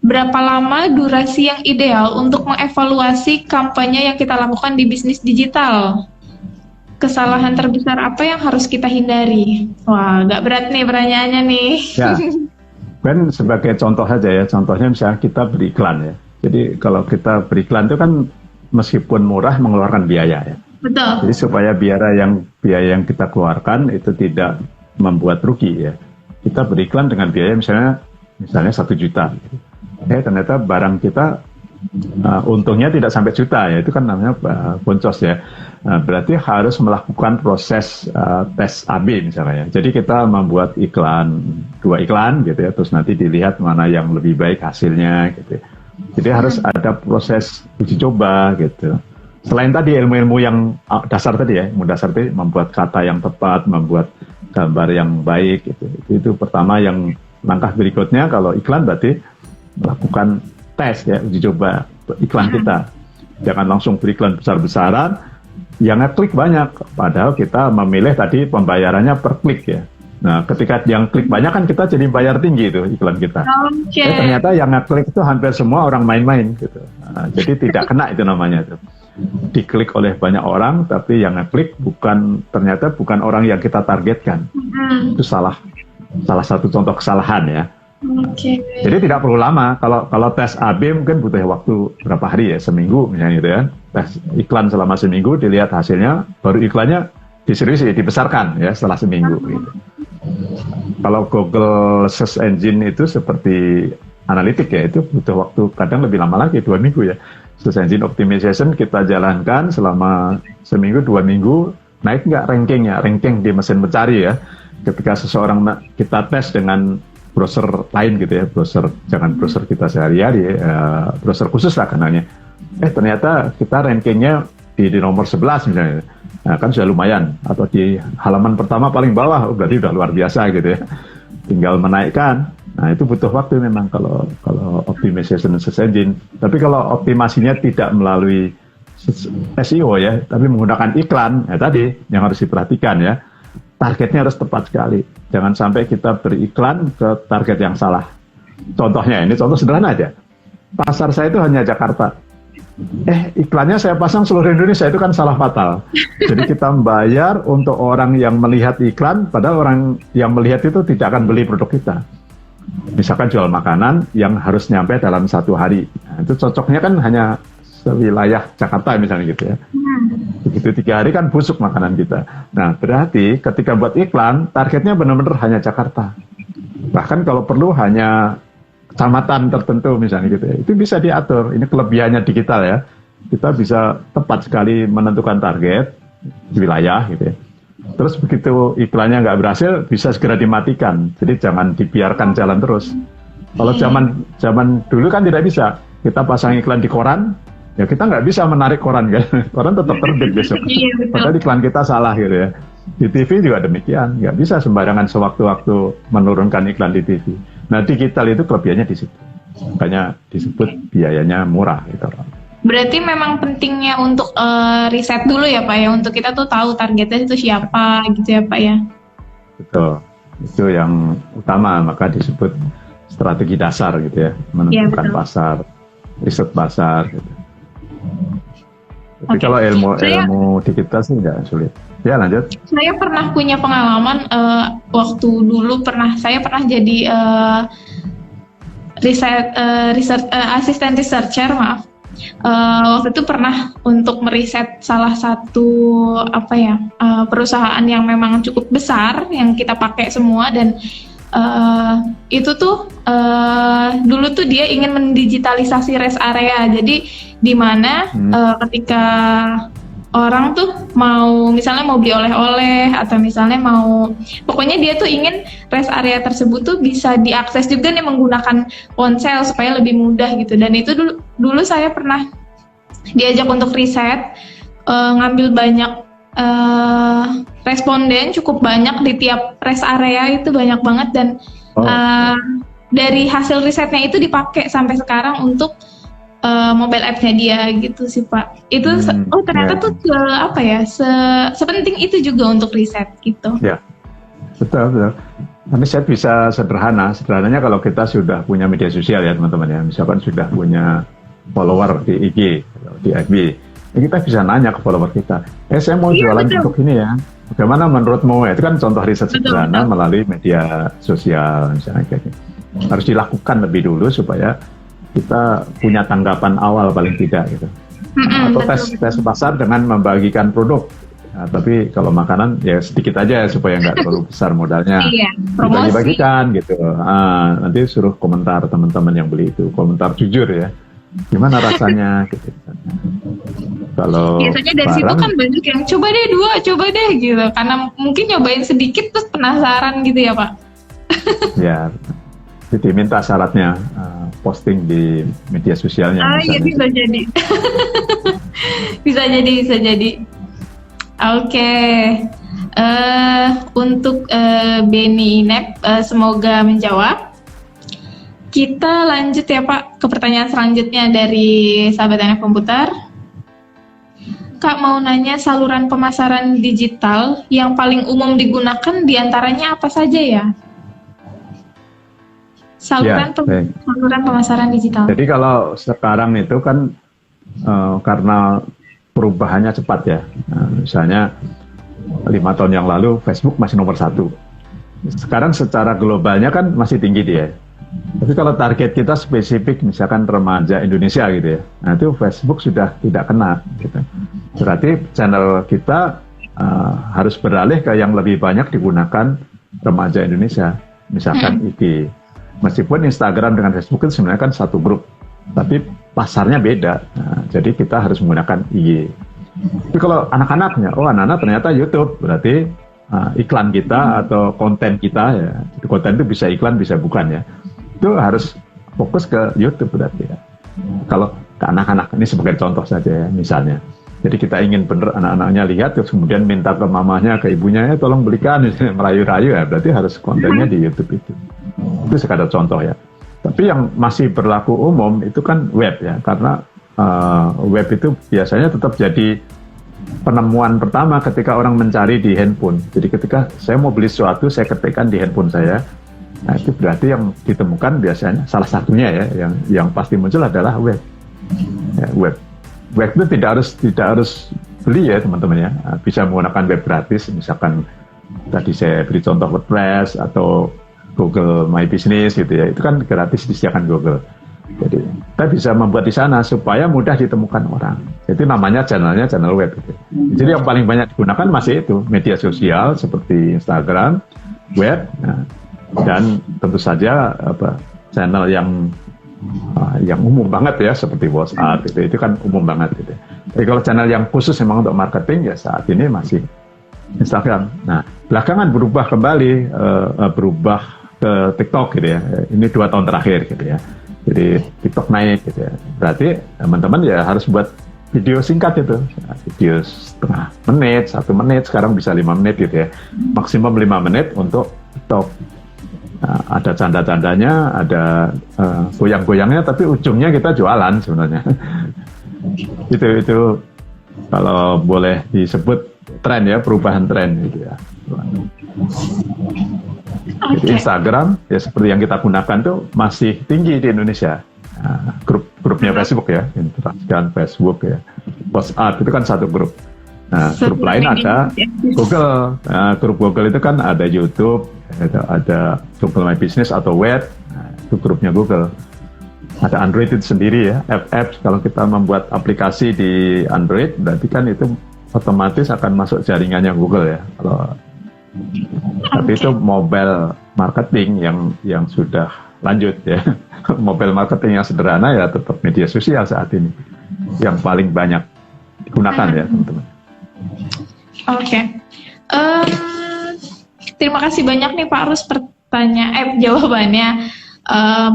Berapa lama durasi yang ideal untuk mengevaluasi kampanye yang kita lakukan di bisnis digital? Kesalahan terbesar apa yang harus kita hindari? Wah, agak berat nih pertanyaannya nih. Ya, kan sebagai contoh saja ya. Contohnya misalnya kita beriklan ya. Jadi kalau kita beriklan itu kan meskipun murah mengeluarkan biaya ya. Betul. Jadi supaya biaya yang kita keluarkan itu tidak membuat rugi ya. Kita beriklan dengan biaya misalnya 1 juta. Ternyata barang kita untungnya tidak sampai juta ya, itu kan namanya boncos ya. Berarti harus melakukan proses tes AB misalnya. Jadi kita membuat 2 iklan gitu ya, terus nanti dilihat mana yang lebih baik hasilnya gitu. Jadi harus ada proses uji coba gitu. Selain tadi ilmu-ilmu yang dasar tadi ya, ilmu dasar tadi membuat kata yang tepat, membuat gambar yang baik, itu pertama. Yang langkah berikutnya kalau iklan berarti melakukan tes ya, uji coba iklan kita. Jangan langsung beriklan besar-besaran, yang ngeklik banyak, padahal kita memilih tadi pembayarannya per klik ya. Nah, ketika yang klik banyak kan kita jadi bayar tinggi itu iklan kita. Ternyata yang ngeklik itu hampir semua orang main-main gitu. Nah, jadi tidak kena itu namanya tuh. Diklik oleh banyak orang, tapi yang ngeklik ternyata bukan orang yang kita targetkan. Itu salah satu contoh kesalahan ya. Jadi tidak perlu lama. Kalau tes AB mungkin butuh waktu berapa hari ya, seminggu misalnya gitu ya. Tes iklan selama seminggu, dilihat hasilnya, baru iklannya diseriusi, dibesarkan ya setelah seminggu gitu. Kalau Google Search Engine itu seperti analitik ya, itu butuh waktu kadang lebih lama lagi, 2 minggu ya. Search Engine Optimization kita jalankan selama seminggu, 2 minggu, naik nggak ranking di mesin pencari ya. Ketika seseorang kita tes dengan browser lain gitu ya, jangan browser kita sehari-hari, browser khusus lah kenalnya. Ternyata kita rankingnya di nomor 11 misalnya. Nah, kan sudah lumayan, atau di halaman pertama paling bawah, berarti udah luar biasa gitu ya. Tinggal menaikkan. Nah, itu butuh waktu memang kalau optimization search engine. Tapi kalau optimasinya tidak melalui SEO ya, tapi menggunakan iklan, tadi yang harus diperhatikan ya. Targetnya harus tepat sekali. Jangan sampai kita beriklan ke target yang salah. Contohnya, ini contoh sederhana aja. Pasar saya itu hanya Jakarta. Iklannya saya pasang seluruh Indonesia, itu kan salah fatal. Jadi kita membayar untuk orang yang melihat iklan, padahal orang yang melihat itu tidak akan beli produk kita. Misalkan jual makanan yang harus nyampe dalam 1 hari. Nah, itu cocoknya kan hanya sewilayah Jakarta misalnya gitu ya. Begitu 3 hari kan busuk makanan kita. Nah, berarti ketika buat iklan, targetnya benar-benar hanya Jakarta. Bahkan kalau perlu hanya kecamatan tertentu misalnya gitu ya. Itu bisa diatur. Ini kelebihannya digital ya. Kita bisa tepat sekali menentukan target di wilayah gitu ya. Terus begitu iklannya nggak berhasil, bisa segera dimatikan. Jadi jangan dibiarkan jalan terus. Kalau zaman dulu kan tidak bisa. Kita pasang iklan di koran, ya kita nggak bisa menarik koran kan. Koran tetap terbit besok. Padahal iklan kita salah gitu ya. Di TV juga demikian. Nggak bisa sembarangan sewaktu-waktu menurunkan iklan di TV. Nah, digital itu kelebihannya di situ. Makanya disebut biayanya murah gitu. Berarti memang pentingnya untuk riset dulu ya Pak ya, untuk kita tuh tahu targetnya itu siapa gitu ya Pak ya. Betul. Itu yang utama, maka disebut strategi dasar gitu ya, menentukan pasar, riset pasar gitu. Tapi kalau ilmu digital sih nggak sulit. Ya lanjut. Saya pernah punya pengalaman waktu dulu saya pernah jadi asisten researcher, maaf. Waktu itu pernah untuk meriset salah satu perusahaan yang memang cukup besar yang kita pakai semua, dan itu tuh dulu tuh dia ingin mendigitalisasi rest area. Jadi di mana ketika orang tuh misalnya mau beli oleh-oleh atau misalnya pokoknya dia tuh ingin rest area tersebut tuh bisa diakses juga nih menggunakan ponsel supaya lebih mudah gitu. Dan itu dulu saya pernah diajak untuk riset, ngambil banyak responden, cukup banyak di tiap rest area, itu banyak banget, dan dari hasil risetnya itu dipakai sampai sekarang untuk mobile app-nya dia gitu sih Pak. Itu ternyata tuh sepenting itu juga untuk riset gitu. Ya, betul. Riset bisa sederhananya kalau kita sudah punya media sosial ya teman-teman ya. Misalkan sudah punya follower di IG, di FB, ya kita bisa nanya ke follower kita. Saya mau jualan produk ini ya. Bagaimana menurutmu? Itu kan contoh riset sederhana melalui media sosial misalnya kayak gitu. Harus dilakukan lebih dulu supaya kita punya tanggapan awal paling tidak gitu. Atau tes pasar dengan membagikan produk. Nah, tapi kalau makanan ya sedikit aja supaya nggak terlalu besar modalnya. Dibagi-bagikan gitu. Nanti suruh komentar teman-teman yang beli itu, komentar jujur ya. Gimana rasanya gitu. Kalau biasanya dari situ kan banyak yang coba deh gitu. Karena mungkin nyobain sedikit terus penasaran gitu ya Pak. Ya. Jadi minta syaratnya posting di media sosialnya. Iya bisa jadi. Bisa jadi, bisa jadi. Oke. Untuk Beni Inep, semoga menjawab. Kita lanjut ya Pak ke pertanyaan selanjutnya dari sahabat NF Komputer. Kak mau nanya, saluran pemasaran digital yang paling umum digunakan diantaranya apa saja ya? Saluran pemasaran digital. Jadi kalau sekarang itu kan karena perubahannya cepat ya. Nah, misalnya 5 tahun yang lalu Facebook masih nomor 1. Sekarang secara globalnya kan masih tinggi dia. Tapi kalau target kita spesifik misalkan remaja Indonesia gitu ya, nah itu Facebook sudah tidak kena gitu. Berarti channel kita harus beralih ke yang lebih banyak digunakan remaja Indonesia, misalkan IG. Meskipun Instagram dengan Facebook itu sebenarnya kan satu grup, tapi pasarnya beda. Nah, jadi kita harus menggunakan IG. Tapi kalau anak-anaknya, anak-anak ternyata YouTube, berarti iklan kita atau konten kita ya, konten itu bisa iklan bisa bukan ya. Itu harus fokus ke YouTube berarti ya. Kalau ke anak-anak, ini sebagai contoh saja ya, misalnya. Jadi kita ingin benar anak-anaknya lihat, terus kemudian minta ke mamanya, ke ibunya, ya tolong belikan, merayu-rayu ya, berarti harus kontennya di YouTube itu. Itu sekadar contoh ya. Tapi yang masih berlaku umum itu kan web ya, karena web itu biasanya tetap jadi penemuan pertama ketika orang mencari di handphone. Jadi ketika saya mau beli sesuatu, saya ketikkan di handphone saya. Nah itu berarti yang ditemukan biasanya salah satunya ya yang pasti muncul adalah web. Ya, web itu tidak harus beli ya teman-teman ya. Bisa menggunakan web gratis, misalkan tadi saya beri contoh WordPress atau Google My Business gitu ya. Itu kan gratis disediakan Google. Jadi kita bisa membuat di sana supaya mudah ditemukan orang. Jadi namanya channelnya channel web. Gitu. Jadi yang paling banyak digunakan masih itu media sosial seperti Instagram, web. Nah, dan tentu saja channel yang umum banget ya seperti WhatsApp itu kan umum banget gitu. Tapi kalau channel yang khusus memang untuk marketing ya saat ini masih Instagram. Nah belakangan berubah kembali berubah ke TikTok gitu ya. Ini 2 tahun terakhir gitu ya. Jadi TikTok naik gitu ya. Berarti teman-teman ya harus buat video singkat itu, video setengah menit, 1 menit, sekarang bisa 5 menit gitu ya. Maksimum 5 menit untuk TikTok. Nah, ada canda-candanya, ada goyang-goyangnya, tapi ujungnya kita jualan sebenarnya. itu kalau boleh disebut tren ya, perubahan tren gitu ya. Jadi Instagram ya seperti yang kita gunakan tuh masih tinggi di Indonesia. Nah, grupnya Facebook ya, Instagram, Facebook ya, WhatsApp itu kan satu grup. Nah, grup lain ada Google. Nah, grup Google itu kan ada YouTube, ada Google My Business atau web. Nah, itu grupnya Google. Ada Android itu sendiri ya, apps. Kalau kita membuat aplikasi di Android, berarti kan itu otomatis akan masuk jaringannya Google ya. Tapi itu mobile marketing yang sudah lanjut ya. Mobile marketing yang sederhana ya tetap media sosial saat ini yang paling banyak digunakan ya teman-teman. Oke. Terima kasih banyak nih Pak Rus jawabannya.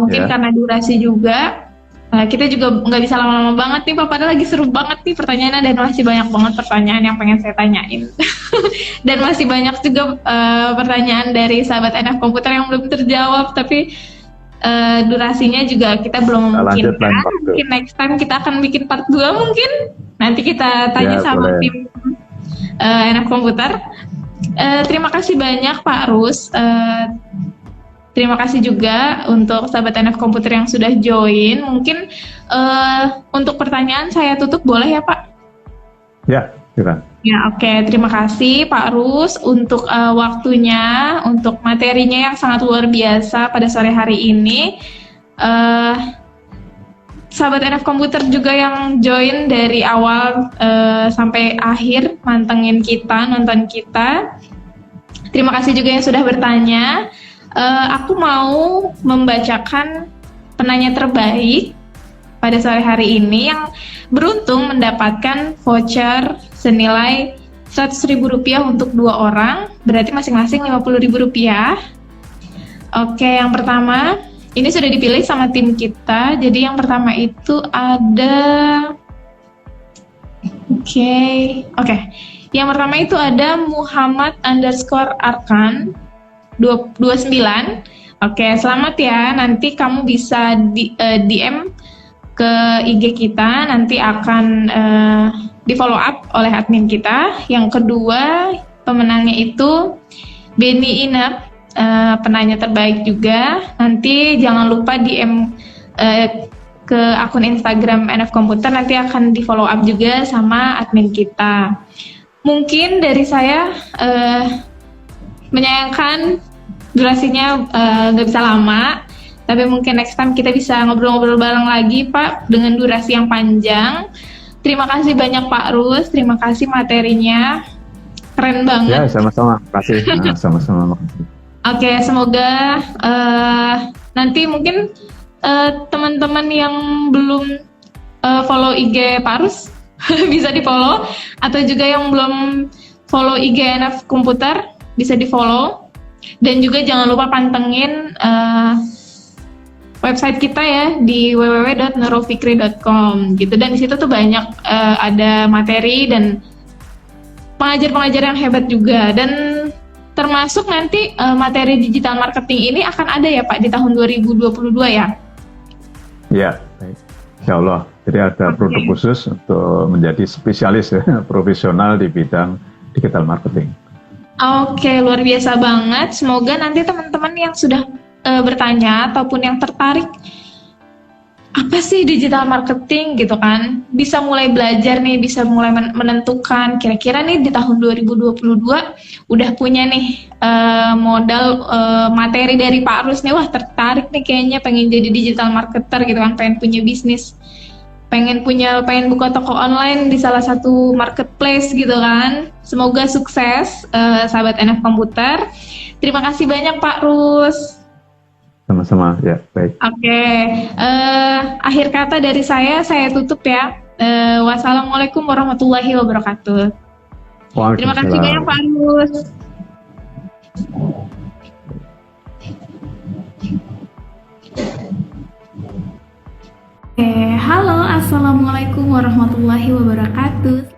Mungkin karena durasi juga, kita juga nggak bisa lama-lama banget nih Pak, padahal lagi seru banget nih pertanyaannya dan masih banyak banget pertanyaan yang pengen saya tanyain. Dan masih banyak juga pertanyaan dari sahabat NF Komputer yang belum terjawab, tapi durasinya juga kita belum memungkinkan. Mungkin next time kita akan bikin part 2 mungkin. Nanti kita tanya sama boleh. tim NF Komputer. Terima kasih banyak Pak Rus. Terima kasih juga untuk sahabat NF Komputer yang sudah join. Mungkin untuk pertanyaan saya tutup boleh ya Pak? Ya, silakan. Ya oke. Terima kasih Pak Rus untuk waktunya, untuk materinya yang sangat luar biasa pada sore hari ini. Sahabat NF Komputer juga yang join dari awal sampai akhir, mantengin kita, nonton kita. Terima kasih juga yang sudah bertanya. Aku mau membacakan penanya terbaik pada sore hari ini yang beruntung mendapatkan voucher senilai Rp100.000 untuk 2 orang, berarti masing-masing Rp50.000. Oke, yang pertama, ini sudah dipilih sama tim kita. Jadi yang pertama itu ada Oke. Yang pertama itu ada Muhammad_Arkan 29. Oke, selamat ya. Nanti kamu bisa DM ke IG kita, nanti akan di follow up oleh admin kita. Yang kedua, pemenangnya itu Beni Inap, penanya terbaik juga. Nanti jangan lupa DM ke akun Instagram NF Komputer, nanti akan di follow up juga sama admin kita. Mungkin dari saya menyayangkan durasinya nggak bisa lama, tapi mungkin next time kita bisa ngobrol-ngobrol bareng lagi Pak dengan durasi yang panjang. Terima kasih banyak Pak Rus, terima kasih materinya, keren banget. Ya, sama-sama, makasih. Sama-sama, makasih. Oke, semoga nanti mungkin teman-teman yang belum follow IG Pak Rus bisa di follow, atau juga yang belum follow IG NF Komputer bisa di follow. Dan juga jangan lupa pantengin website kita ya di www.neurofikri.com gitu. Dan di situ tuh banyak ada materi dan pengajar-pengajar yang hebat juga. Dan termasuk nanti materi digital marketing ini akan ada ya Pak di tahun 2022 ya? Ya, baik. Insya Allah. Jadi ada produk khusus untuk menjadi spesialis ya, profesional di bidang digital marketing. Oke, luar biasa banget. Semoga nanti teman-teman yang sudah bertanya ataupun yang tertarik apa sih digital marketing gitu kan, bisa mulai belajar nih, bisa mulai menentukan kira-kira nih di tahun 2022 udah punya nih modal materi dari Pak Rus nih, wah tertarik nih kayaknya pengen jadi digital marketer gitu kan, pengen punya bisnis, pengen buka toko online di salah satu marketplace gitu kan. Semoga sukses sahabat NF Komputer. Terima kasih banyak Pak Rus. Sama-sama, ya, baik. Oke, akhir kata dari saya tutup ya. Wassalamualaikum warahmatullahi wabarakatuh. Terima kasih banyak Pak Rus. Halo, assalamualaikum warahmatullahi wabarakatuh.